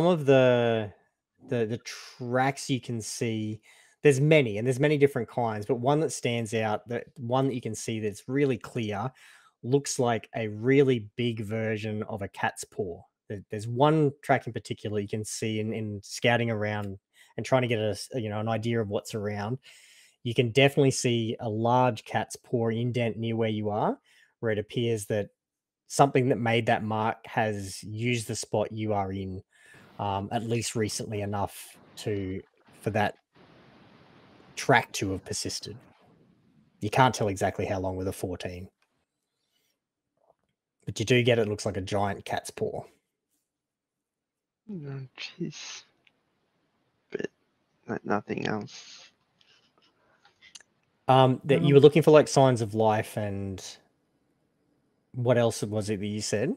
of the tracks you can see, there's many, and there's many different kinds, but one that stands out, that one that you can see that's really clear, looks like a really big version of a cat's paw. There's one track in particular you can see in scouting around and trying to get an idea of what's around. You can definitely see a large cat's paw indent near where you are, where it appears that something that made that mark has used the spot you are in, at least recently enough for that track to have persisted. You can't tell exactly how long with a 14. But you do get it looks like a giant cat's paw. Oh, jeez. But nothing else. That you were looking for like signs of life, and what else was it that you said?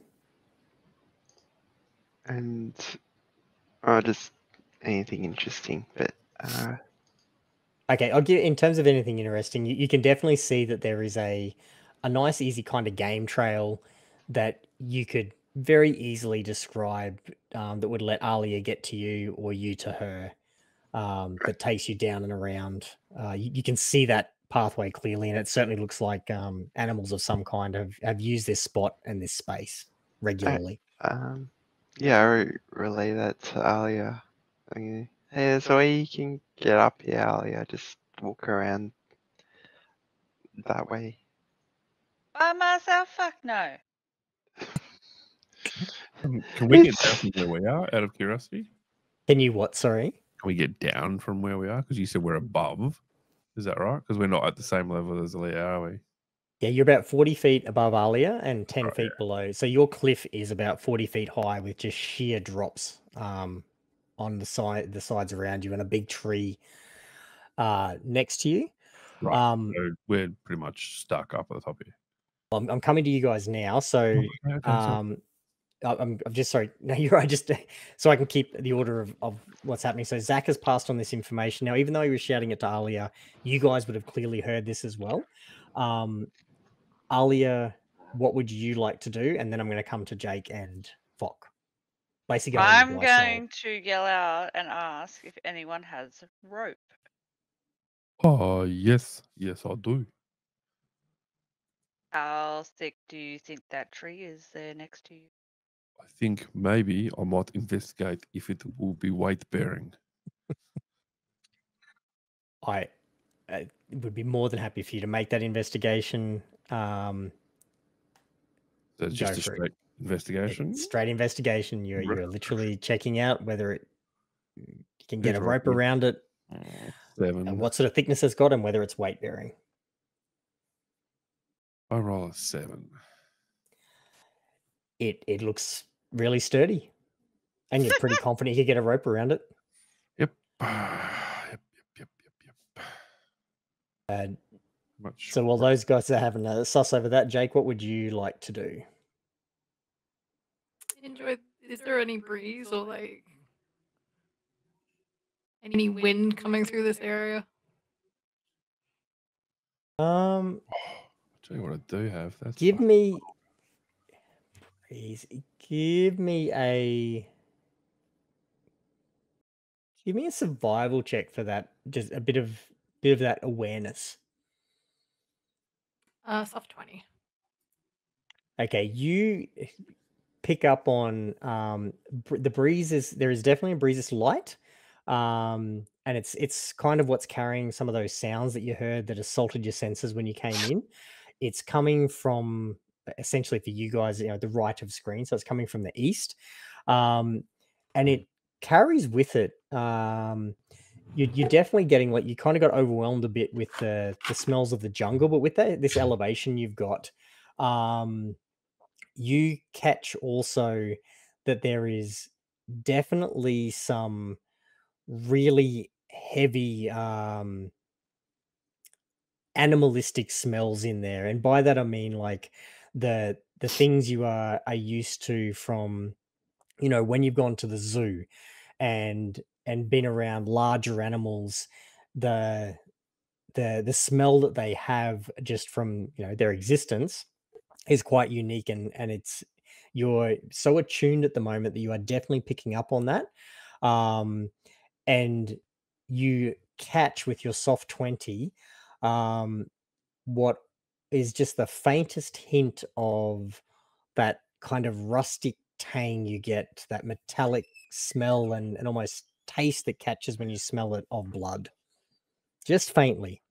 And just anything interesting, but Okay, I'll give in terms of anything interesting, you can definitely see that there is a nice, easy kind of game trail that you could very easily describe, that would let Alia get to you or you to her, that takes you down and around. You can see that pathway clearly, and it certainly looks like animals of some kind have used this spot and this space regularly. yeah, I relay that to Alia. Okay. Hey, there's a way you can get up here, Alia. Just walk around that way. By myself? Fuck no. Can we get down from where we are, out of curiosity? Can you what, sorry? Can we get down from where we are? Because you said we're above. Is that right? Because we're not at the same level as Alia, are we? Yeah, you're about 40 feet above Alia and 10 Right, feet below. So your cliff is about 40 feet high with just sheer drops on the sides around you, and a big tree next to you. Right. So we're pretty much stuck up at the top here. I'm coming to you guys now. So Okay, sorry. I'm just sorry. No, you're right. Just so I can keep the order of what's happening. So Zach has passed on this information. Now, even though he was shouting it to Alia, you guys would have clearly heard this as well. Alia, what would you like to do? And then I'm going to come to Jake and Fock. Basically, I'm going to yell out and ask if anyone has rope. Oh, yes. Yes, I do. How thick do you think that tree is there next to you? I think maybe I might investigate if it will be weight bearing. I would be more than happy for you to make that investigation. So it's just a straight investigation. Straight investigation. You're literally checking out whether you can get a rope around it, 7. and what sort of thickness it's got, and whether it's weight bearing. I roll a 7. It looks really sturdy, and you're pretty confident you can get a rope around it. Yep. So while those guys are having a suss over that, Jake, what would you like to do? Is there any breeze or like any wind coming through this area? I'll tell you what I do have. That's give me a survival check for that. Just a bit of that awareness. Soft 20. Okay, you pick up on the breeze. There is definitely a breeze. It's light, and it's kind of what's carrying some of those sounds that you heard that assaulted your senses when you came in. It's coming from, essentially for you guys, the right of screen, so it's coming from the east, and it carries with it. You're definitely getting, like, you kind of got overwhelmed a bit with the smells of the jungle, but with this elevation you've got, you catch also that there is definitely some really heavy animalistic smells in there, and by that I mean like the things you are used to from when you've gone to the zoo and been around larger animals. The smell that they have just from their existence is quite unique, and you're so attuned at the moment that you are definitely picking up on that, and you catch with your soft 20 what is just the faintest hint of that kind of rustic tang you get, that metallic smell and almost taste that catches when you smell it of blood. Just faintly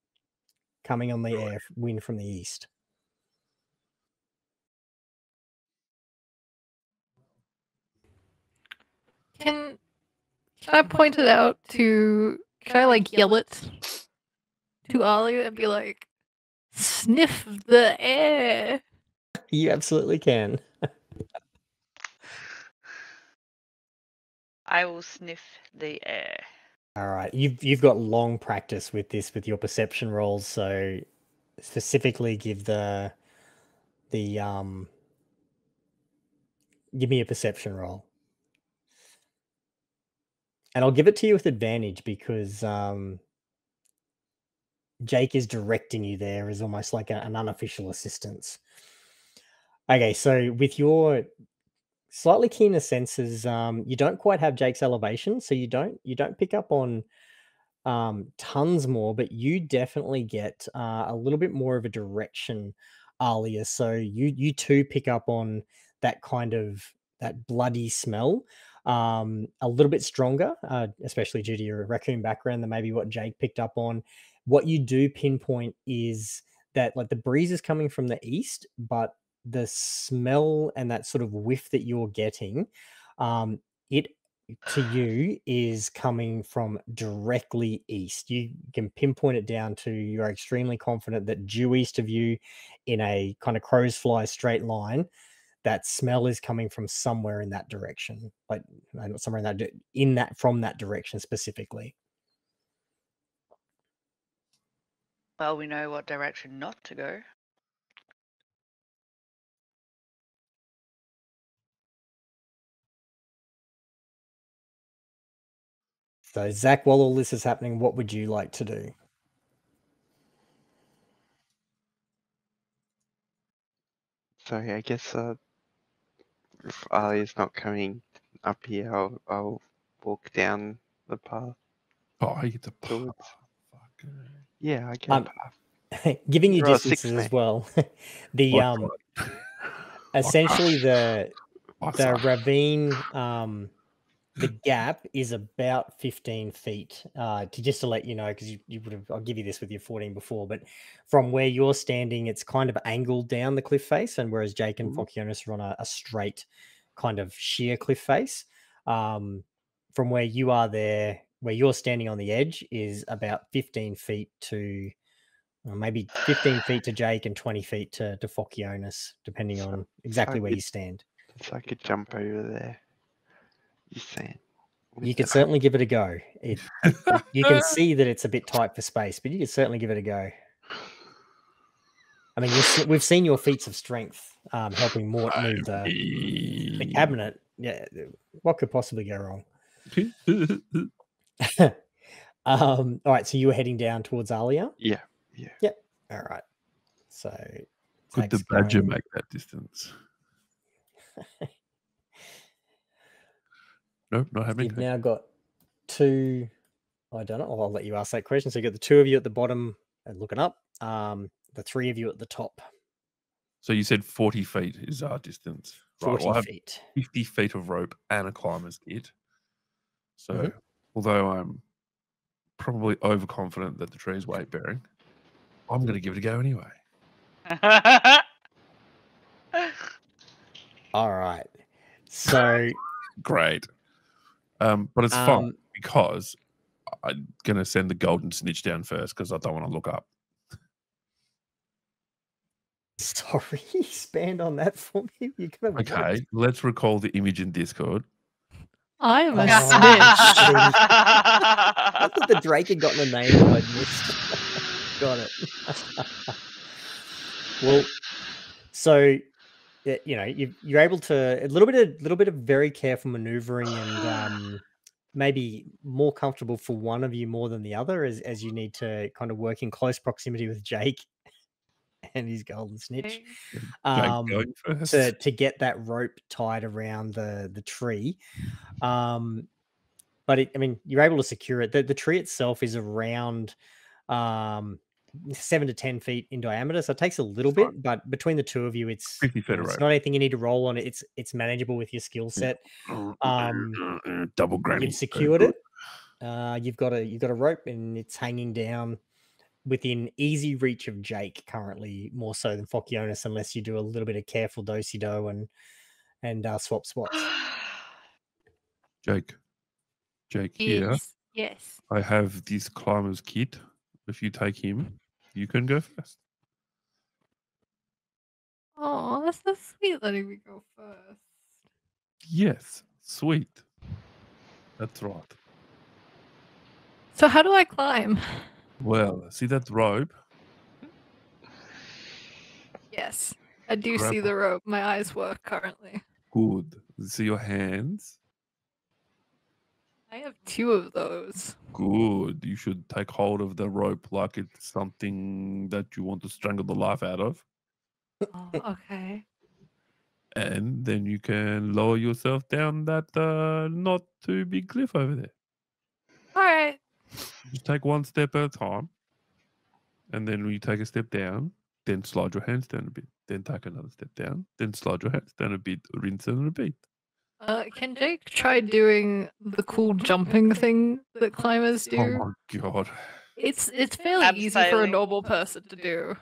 coming on the air, wind from the east. Can I point it out to? Can I like yell it to Alia and be like, "Sniff the air"? You absolutely can. I will sniff the air. All right, you've got long practice with this with your perception rolls, so specifically give the give me a perception roll. And I'll give it to you with advantage because Jake is directing you there as almost like an unofficial assistance. Okay, so with your slightly keener senses, you don't quite have Jake's elevation, so you don't pick up on tons more, but you definitely get a little bit more of a direction, Alia. So you too pick up on that kind of that bloody smell, a little bit stronger, especially due to your raccoon background than maybe what Jake picked up on. What you do pinpoint is that like the breeze is coming from the east, but the smell and that sort of whiff that you're getting, it to you is coming from directly east. You can pinpoint it down to, you're extremely confident that due east of you in a kind of crow's fly straight line, that smell is coming from somewhere in that direction, like not somewhere in that from that direction specifically. Well, we know what direction not to go. So Zach, while all this is happening, what would you like to do? Sorry, I guess if Ali's not coming up here, I'll walk down the path Oh, you get the towards. Fuck. Yeah, I get a path. Giving you You're a six, distances as mate. well. The What? essentially the Fuck. ravine, the gap is about 15 feet. To let you know, because you would have, I'll give you this with your 14 before, but from where you're standing, it's kind of angled down the cliff face, and whereas Jake and Fokionis are on a straight kind of sheer cliff face, from where you are there, where you're standing on the edge, is about 15 feet to maybe 15 feet to Jake and 20 feet to Fokionis, depending on exactly where you stand. So I could jump over there. You're saying? You could certainly give it a go. You can see that it's a bit tight for space, but you could certainly give it a go. I mean, we've seen your feats of strength helping Mort move the cabinet. Yeah, what could possibly go wrong? All right, so you were heading down towards Alia? Yeah. Yep. All right. So could the badger make that distance? Nope, not happening. You've now got two. I don't know. I'll let you ask that question. So you got the two of you at the bottom and looking up. The three of you at the top. So you said 40 feet is our distance. 40 right, well, feet. 50 feet of rope and a climber's kit. So although I'm probably overconfident that the tree is weight bearing, I'm going to give it a go anyway. All right. So great. But it's fun because I'm going to send the Golden Snitch down first because I don't want to look up. Sorry, expand on that for me. You're gonna okay, let's recall the image in Discord. I am a snitch. I thought the Drake had gotten a name that I'd missed. Got it. Well, so you're able to a little bit of very careful maneuvering and maybe more comfortable for one of you more than the other as you need to kind of work in close proximity with Jake and his Golden Snitch to get that rope tied around the tree. But but I mean, you're able to secure it. The tree itself is around 7 to 10 feet in diameter, so it takes a little bit. But between the two of you, it's 50 feet it's away. not anything you need to roll on. It's manageable with your skill set. Double granny. You've secured it. You've got a rope, and it's hanging down within easy reach of Jake currently, more so than Fokionis, unless you do a little bit of careful do-si-do and swap spots. Jake, here. Yes. I have this climber's kit. If you take him, you can go first. Oh, that's so sweet letting me go first. Yes, sweet. That's right. So how do I climb? Well, see that rope? Yes, I do Grab see it. the rope. My eyes work currently. Good. See your hands? I have 2 of those. Good. You should take hold of the rope like it's something that you want to strangle the life out of. Oh, okay. And then you can lower yourself down that not too big cliff over there. All right. Just take one step at a time. And then when you take a step down, then slide your hands down a bit. Then take another step down. Then slide your hands down a bit. Rinse and repeat. Can Jake try doing the cool jumping thing that climbers do? Oh my god. It's fairly easy for a Abseiling. normal person to do.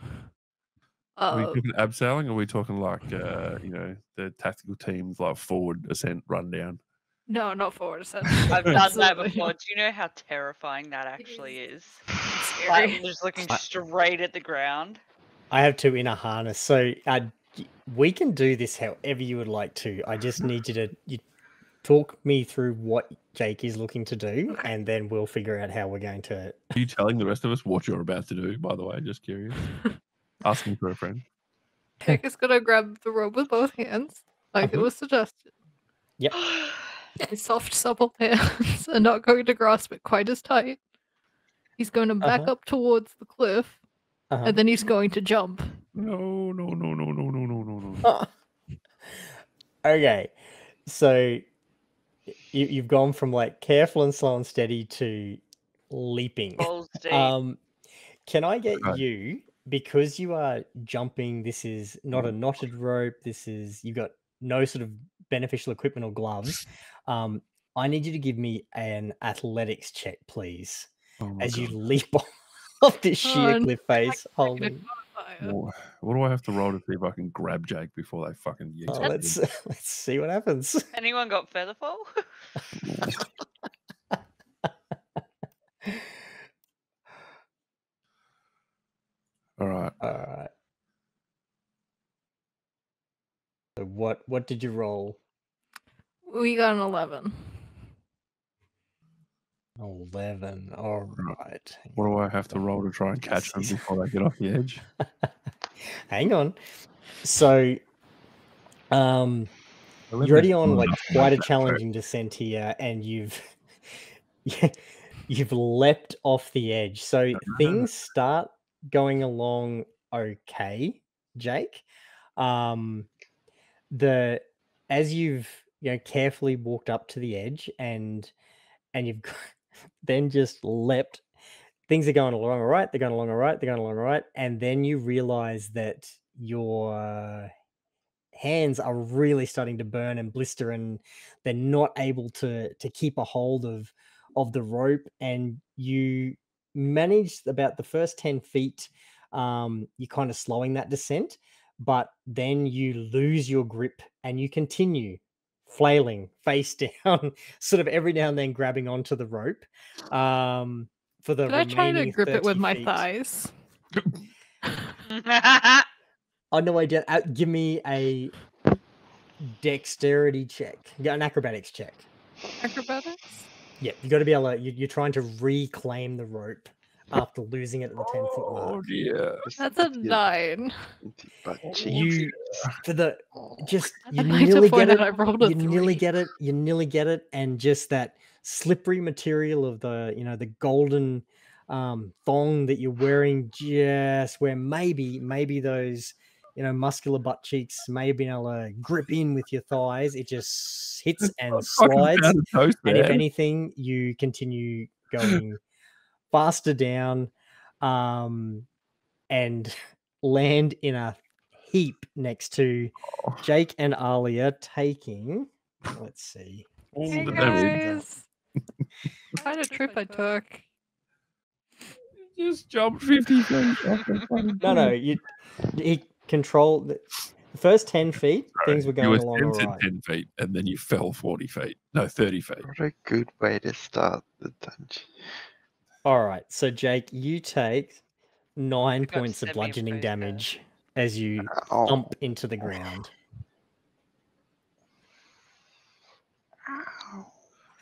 Are we talking abseiling or are we talking like, the tactical teams like forward ascent rundown? No, not forward ascent. I've done that Absolutely. before. Do you know how terrifying that actually is? Scary. Like, just looking straight at the ground. I have 2 in a harness, so we can do this however you would like to. I just need you to talk me through what Jake is looking to do, and then we'll figure out how we're going to. Are you telling the rest of us what you're about to do, by the way? Just curious. Asking for a friend. Jake is gonna grab the rope with both hands, like it was suggested. Yep. His soft, supple hands are not going to grasp it quite as tight. He's going to back up towards the cliff, and then he's going to jump. No. Okay, so you've gone from like careful and slow and steady to leaping. Balls deep. Can I get Right. you, because you are jumping, this is not a knotted rope, you've got no sort of beneficial equipment or gloves. I need you to give me an athletics check, please, Oh my as you god. leap off this sheer Oh, cliff face, Negative holding. modifier. What do I have to roll to see if I can grab Jake before they fucking yeet Oh, me? let's see what happens. Anyone got featherfall? All right. All right. So what did you roll? We got an 11. 11. All right. What do I have to roll to try and catch them before they get off the edge? Hang on. So, you're already on like quite a challenging descent here, and you've leapt off the edge. So things start going along okay, Jake. As you've carefully walked up to the edge and you've then just leapt, things are going along all right, they're going along all right, they're going along all right, and then you realize that your hands are really starting to burn and blister, and they're not able to keep a hold of the rope, and you managed about the first 10 feet. You're kind of slowing that descent, but then you lose your grip and you continue flailing face down, sort of every now and then grabbing onto the rope. For the Can I try to remaining grip it with 30 my feet. thighs? Oh no, I did. Give me a dexterity check. An acrobatics check. Acrobatics? Yeah, you got to be able to. You're trying to reclaim the rope after losing it at the 10-foot mark. Oh dear. That's a 9. But You for the just you I'd like to nearly point get out it. I rolled a You nearly 3. get it. You nearly get it, and just that slippery material of the the golden thong that you're wearing, just where maybe those muscular butt cheeks, may have been able to grip in with your thighs. It just hits and Fucking slides. pound of toast, And if man. anything, you continue going faster down, and land in a heap next to Jake and Alia, taking. Let's see. All Hey the damage. guys! Kind of trip I took. You just jumped 50 feet off the fucking No, cliff. he controlled the first 10 feet. Bro, Things were you going along all ascended right. 10 feet and then you fell 40 feet. No, 30 feet. What a good way to start the dungeon. All right, so Jake, you take 9 got points of bludgeoning semi-phase damage as you Ow. thump into the ground. Ow.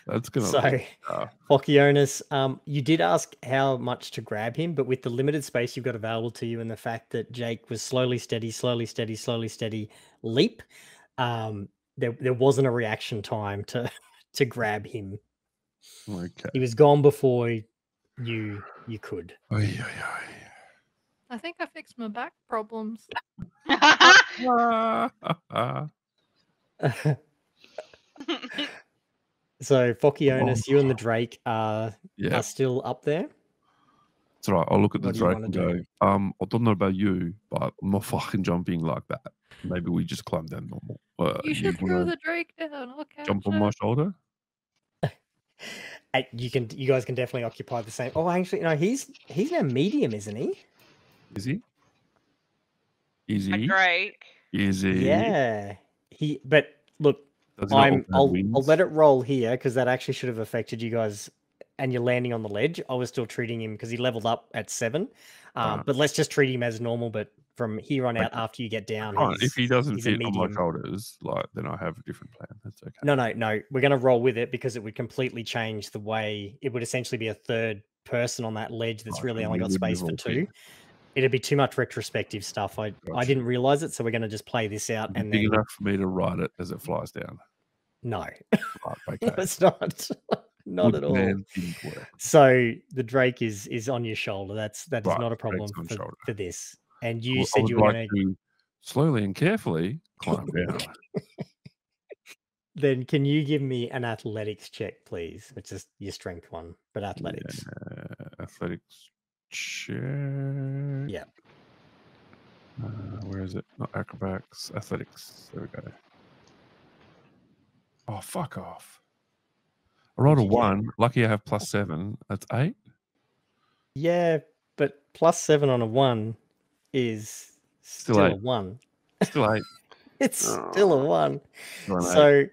That's going to So, Phocyonis, you did ask how much to grab him, but with the limited space you've got available to you and the fact that Jake was slowly steady leap, there wasn't a reaction time to grab him. Okay. He was gone before you could. Oy, oy, oy. I think I fixed my back problems. So Phocyonis, you and the Drake are Yeah, still up there. that's right. I'll look at the What do you Drake wanna and do? go, I don't know about you, but I'm not fucking jumping like that. Maybe we just climb down normal. You should throw wanna the Drake down. I'll catch jump on my it. shoulder? You guys can definitely occupy the same. Oh, actually, no, he's now medium, isn't he? Is he? Is A he? Drake. Is he? Yeah. But look, Does he not also have I'll wings? let it roll here because that actually should have affected you guys. And you're landing on the ledge. I was still treating him because he leveled up at 7. Right. But let's just treat him as normal. But from here on out, Okay. after you get down, Fine, if he doesn't he's a fit on my medium. shoulders, then I have a different plan. That's okay. No. We're going to roll with it because it would completely change the way it would essentially be a third person on that ledge that's Right, really and only we got wouldn't space have for all 2. fit. It'd be too much retrospective stuff. I Gotcha. didn't realize it, so we're going to just play this out Is it and big then enough for me to ride it as it flies down? no, Right, okay. it's not. Not Good at all. plan didn't work. So the Drake is on your shoulder. That is Right, not a Drake's problem on shoulder. for this. And I you would- I said would you were like going to slowly and carefully climb down. Then can you give me an athletics check, please? Which is your strength one, but athletics. Athletics check. Yeah. Where is it? Not acrobatics. Athletics. There we go. Oh, fuck off. I rolled a What'd you get? 1. Lucky I have +7. That's 8. Yeah, but +7 on a 1 is still a eight. 1. Still 8. It's still a 1. Still an 8. So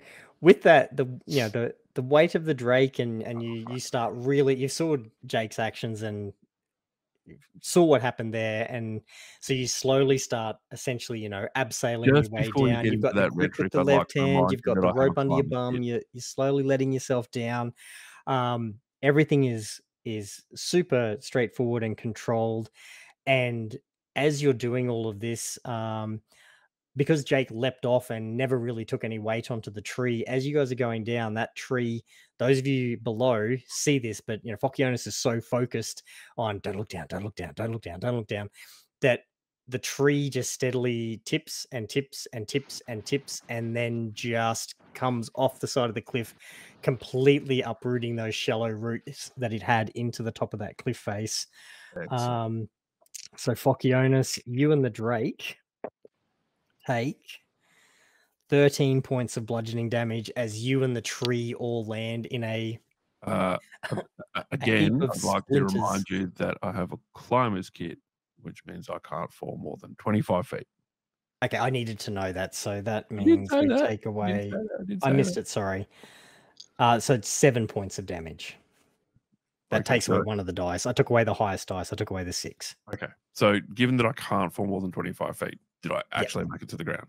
with that, the weight of the Drake and you start really, you saw Jake's actions and saw what happened there, and so you slowly start essentially abseiling your Just way before you down. get You've got into the that grip rhetoric, with the I'd like left to hand, remind you've you got that the I have a rope under your climbing bum, kit. you're slowly letting yourself down. Everything is super straightforward and controlled, and as you're doing all of this, because Jake leapt off and never really took any weight onto the tree, as you guys are going down, that tree, those of you below see this, but Phocyonis is so focused on don't look down, don't look down, don't look down, don't look down, that the tree just steadily tips and tips and tips and tips, and then just comes off the side of the cliff, completely uprooting those shallow roots that it had into the top of that cliff face. Excellent. So Phocyonis, you and the Drake take 13 points of bludgeoning damage as you and the tree all land in a Again, of I'd like to splinters. remind you that I have a climber's kit, which means I can't fall more than 25 feet. Okay, I needed to know that, so that I did means say we that. take I away. did say that. I did I say missed that. it. Sorry. So it's 7 points of damage. That Okay, takes away so- one of the dice. I took away the highest dice. I took away the 6. Okay. So given that I can't fall more than 25 feet, did I actually make it to the ground?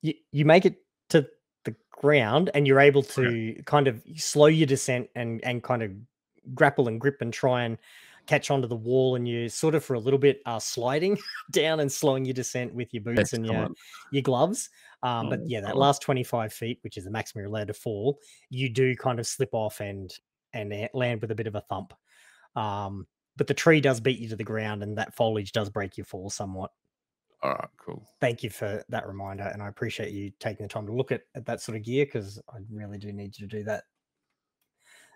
You make it to the ground, and you're able to kind of slow your descent and kind of grapple and grip and try and catch onto the wall, and you sort of for a little bit are sliding down and slowing your descent with your boots and your gloves. But yeah, that last 25 feet, which is the maximum you're allowed to fall, you do kind of slip off and land with a bit of a thump. But the tree does beat you to the ground, and that foliage does break your fall somewhat. All right, cool. Thank you for that reminder, and I appreciate you taking the time to look at that sort of gear because I really do need you to do that,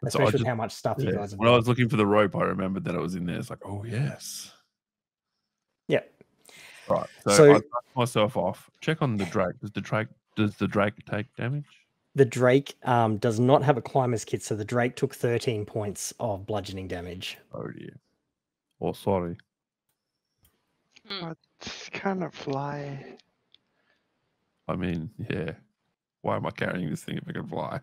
So I especially with just- how much stuff you Yeah. guys have When I got. was looking for the rope, I remembered that it was in there. It's like, oh yes. Yeah. Right. So, So- I dust myself off. Check on the Drake. Does the Drake take damage? The Drake does not have a climber's kit, so the Drake took 13 points of bludgeoning damage. Oh dear. Oh, sorry. What kind of fly? I mean, yeah. Why am I carrying this thing if I can fly?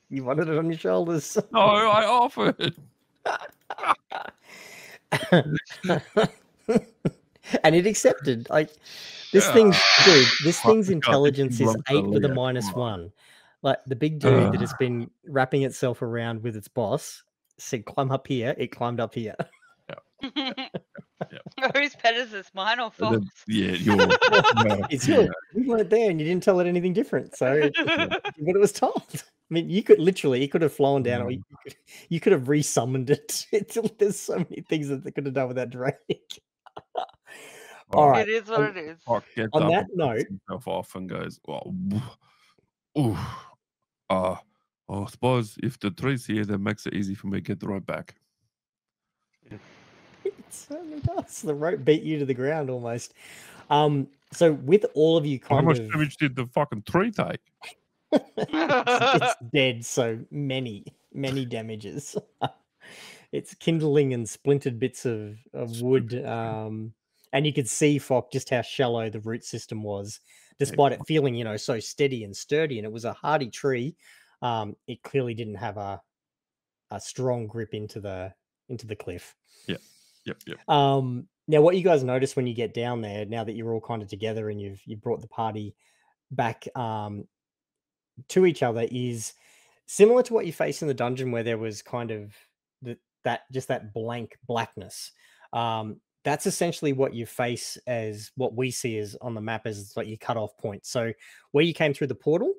You wanted it on your shoulders. No, I offered. And it accepted. Like this Yeah. thing's dude, this Fuck, thing's God, intelligence is lumps 8 with a earlier, minus come on. 1. Like the big dude that has Ugh. been wrapping itself around with its boss said climb up here, it climbed up here. Whose pet is this? Mine or And Fox? then- yeah, yours. Yeah, It's yeah. yours. You weren't there and you didn't tell it anything different. So but it was told. I mean, you could literally, it could have flown down, or you could have resummoned it. There's so many things that they could have done with that Drake. All right. It is what it is. Fuck gets On up that and picks note- himself off and goes, well, ooh, I suppose if the tree's here, that makes it easy for me to get the rope back. It certainly does. The rope beat you to the ground almost. So with all of you How kind much of damage did the fucking tree take? it's dead, so many damages. It's kindling and splintered bits of wood. And you could see, Fock, just how shallow the root system was, despite it feeling, so steady and sturdy. And it was a hardy tree. It clearly didn't have a strong grip into the cliff. Yep. Now, what you guys notice when you get down there, now that you're all kind of together and you've brought the party back to each other, is similar to what you face in the dungeon, where there was kind of that blank blackness. That's essentially what you face as what we see as on the map as like your cutoff point. So where you came through the portal,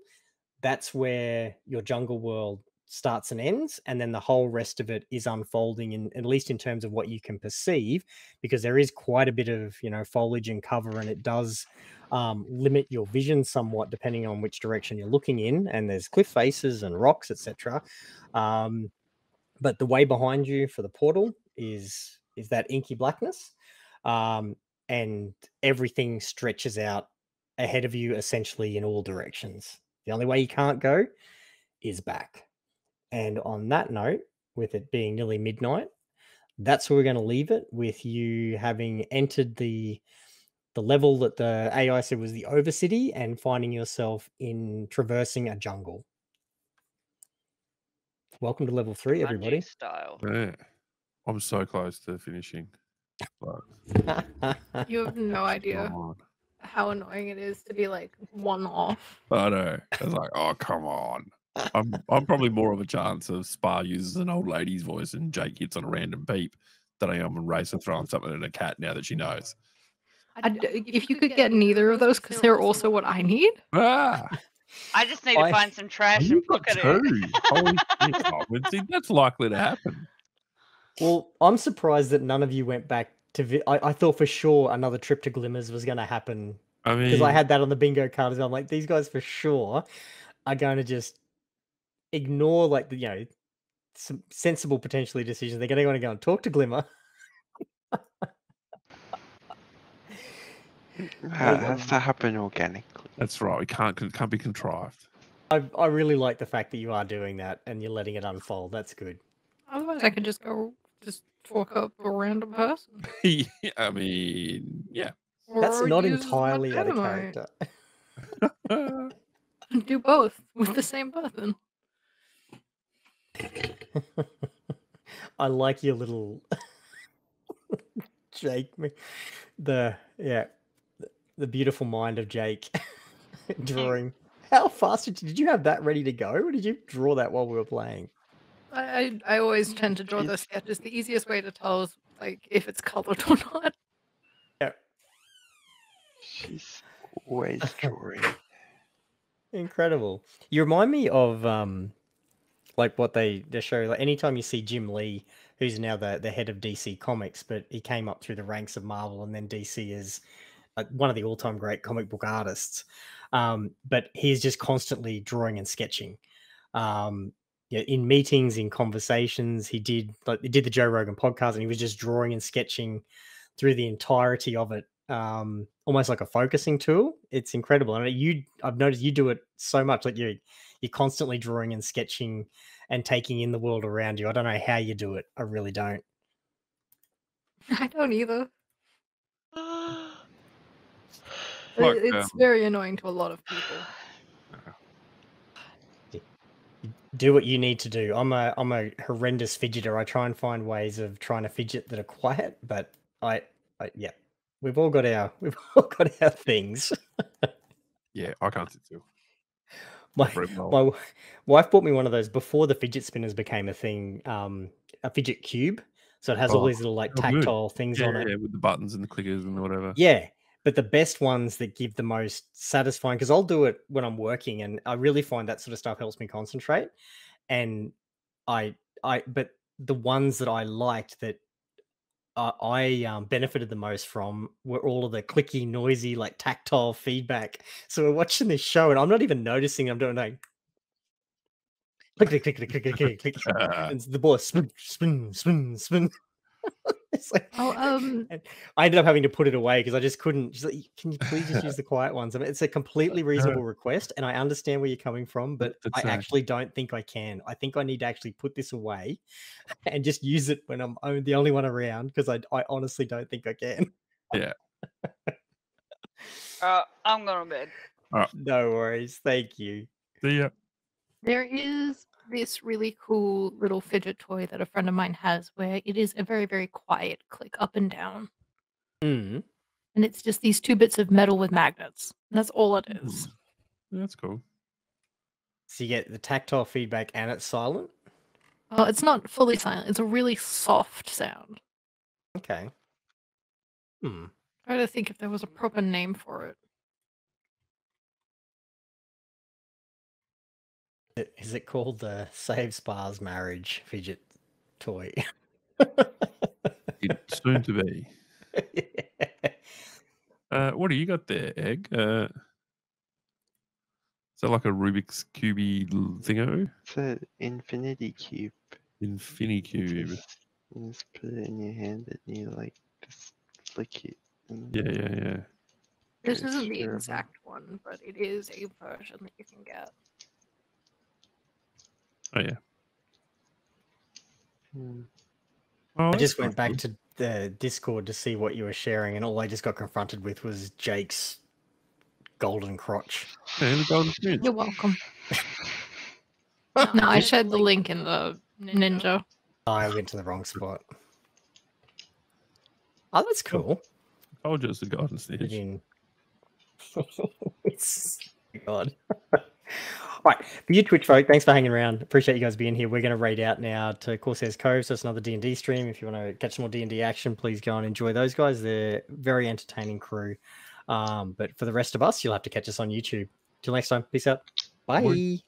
that's where your jungle world starts and ends, and then the whole rest of it is unfolding, at least in terms of what you can perceive, because there is quite a bit of foliage and cover, and it does limit your vision somewhat depending on which direction you're looking in, and there's cliff faces and rocks, etc. But the way behind you for the portal is that inky blackness, and everything stretches out ahead of you essentially in all directions. The only way you can't go is back. And on that note, with it being nearly midnight, that's where we're going to leave it, with you having entered the level that the AI said was the Overcity and finding yourself in traversing a jungle. Welcome to level 3, everybody. Bungee style. Yeah. I'm so close to finishing. But, You have no idea come on. how annoying it is to be like one off. I know. It's like, oh, come on. I'm probably more of a chance of Spa uses an old lady's voice and Jake hits on a random peep than I am on Racer throwing something at a cat now that she knows. If you could get neither of those, because they're also what I need. Ah, I just need to find some trash and you've got pocket two. it. Holy shit, Simon. See, that's likely to happen. Well, I'm surprised that none of you went back to... I thought for sure another trip to Glimmers was going to happen, I mean, because I had that on the bingo card as well. I'm like, these guys for sure are going to just ignore like the some sensible potentially decisions. They're going to want to go and talk to Glimmer. Has to happen organically. that's right. It can't be contrived. I really like the fact that you are doing that and you're letting it unfold. That's good. Otherwise, I could just talk up a random person. I mean, yeah. That's Or not use my entirely out of dynamite. character. Do both with the same person. I like your little Jake, the beautiful mind of Jake drawing. How fast did you have that ready to go, or did you draw that while we were playing? I always tend to draw those sketches. The easiest way to tell is like if it's colored or not. Yeah. She's always drawing. Incredible. You remind me of like what they show. Like anytime you see Jim Lee, who's now the head of DC Comics, but he came up through the ranks of Marvel, and then DC is one of the all-time great comic book artists. But he's just constantly drawing and sketching. Yeah, in meetings, in conversations, he did the Joe Rogan podcast, and he was just drawing and sketching through the entirety of it, almost like a focusing tool. It's incredible, and I've noticed you do it so much. Like you're constantly drawing and sketching and taking in the world around you. I don't know how you do it. I really don't. I don't either. Like, It's very annoying to a lot of people. Do what you need to do. I'm a horrendous fidgeter. I try and find ways of trying to fidget that are quiet, but yeah, we've all got our things. Yeah, I can't sit still. My wife bought me one of those before the fidget spinners became a thing. A fidget cube, so it has all these little like tactile things on it. Yeah, with the buttons and the clickers and whatever. Yeah, but the best ones that give the most satisfying, because I'll do it when I'm working, and I really find that sort of stuff helps me concentrate. And but the ones that I liked that I benefited the most from were all of the clicky, noisy, like tactile feedback. So we're watching this show, and I'm not even noticing. I'm doing like click, click, click, click, click, click, click. And the ball spin, spin, spin, spin. It's like, I ended up having to put it away because I just couldn't. She's like, "Can you please just use the quiet ones?" I mean, it's a completely reasonable request, and I understand where you're coming from, but I actually don't think I can. I think I need to actually put this away and just use it when I'm the only one around, because I honestly don't think I can. Yeah. I'm going to bed. No worries. Thank you. See ya. There is this really cool little fidget toy that a friend of mine has where it is a very, very quiet click up and down. Mm. And it's just these two bits of metal with magnets. And that's all it is. That's cool. So you get the tactile feedback and it's silent? Oh, it's not fully silent. It's a really soft sound. Okay. Try to think if there was a proper name for it. Is it called the Save Spar's Marriage fidget toy? It's soon to be. What do you got there, Egg? Is that like a Rubik's Cubey thingo? It's an infinity cube. Infinity cube. You just put it in your hand and you like just flick it. Yeah. This isn't the exact one, but it is a version that you can get. Oh yeah. I just went back to the Discord to see what you were sharing, and all I just got confronted with was Jake's golden crotch. Yeah, the Golden Snitch. You're welcome. No, I shared the link in the Ninja. I went to the wrong spot. Oh, that's cool. I told you it's the Golden Snitch. It's God. Right, for you Twitch folk, thanks for hanging around. Appreciate you guys being here. We're going to raid out now to Corsair's Cove, so it's another D&D stream. If you want to catch some more D&D action, please go and enjoy those guys. They're very entertaining crew. But for the rest of us, you'll have to catch us on YouTube. Till next time, peace out. Bye.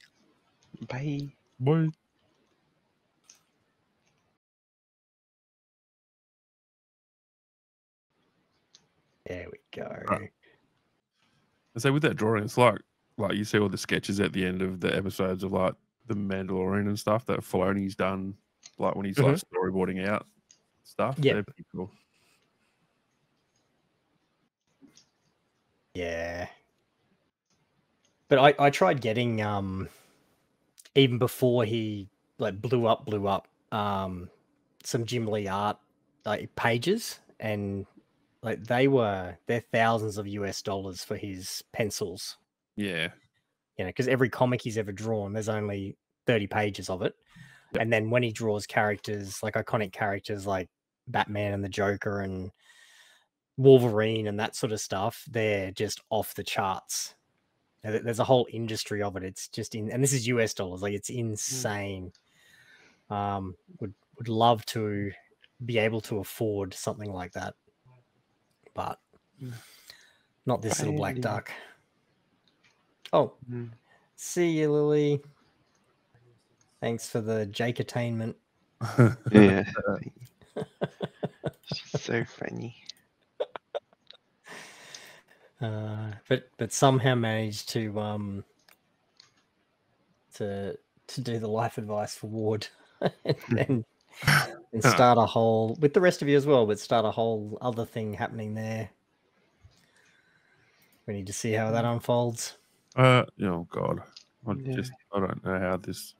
Bye. Bye. There we go. Right. So with that drawing, it's like you see all the sketches at the end of the episodes of like the Mandalorian and stuff that Filoni's done, like when he's like storyboarding out stuff. Yeah, they're pretty cool. Yeah, but I tried getting even before he like blew up some Jim Lee art like pages, and like they're thousands of US dollars for his pencils. Yeah. You know, because every comic he's ever drawn, there's only 30 pages of it. Yep. And then when he draws characters, like iconic characters like Batman and the Joker and Wolverine and that sort of stuff, they're just off the charts. There's a whole industry of it. It's just and this is US dollars. Like, it's insane. Would love to be able to afford something like that, but not this little black duck. Oh, see you, Lily. Thanks for the Jake attainment. Yeah. She's so funny. But somehow managed to do the life advice for Ward and start a whole with the rest of you as well, but start a whole other thing happening there. We need to see how that unfolds. Oh God, I Yeah. don't know how this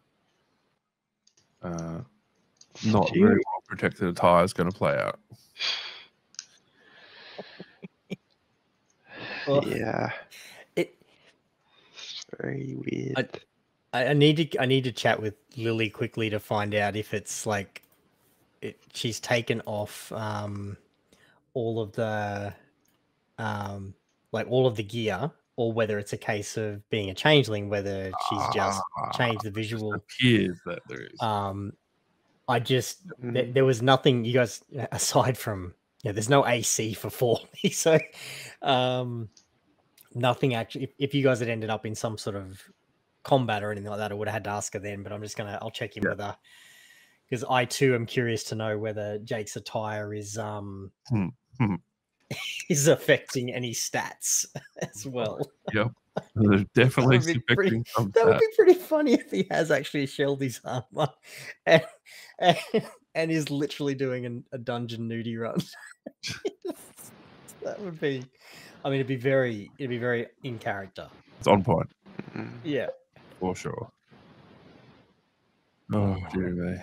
not Stu- very well protected attire is going to play out. Well, Yeah. It's very weird. I need to chat with Lily quickly to find out if it's like she's taken off all of the all of the gear, or whether it's a case of being a changeling, whether she's just changed the visual. Appears that there is. I just there was nothing, you guys, aside from there's no AC for Forley, so nothing actually. If you guys had ended up in some sort of combat or anything like that, I would have had to ask her then. But I'll check in with her, because I too am curious to know whether Jake's attire is is affecting any stats as well. Yep. There's definitely That some would be pretty funny if he has actually Shelby's armor and is literally doing a dungeon nudie run. That would be, it'd be very in character. It's on point. Yeah, For sure. Oh, dear me.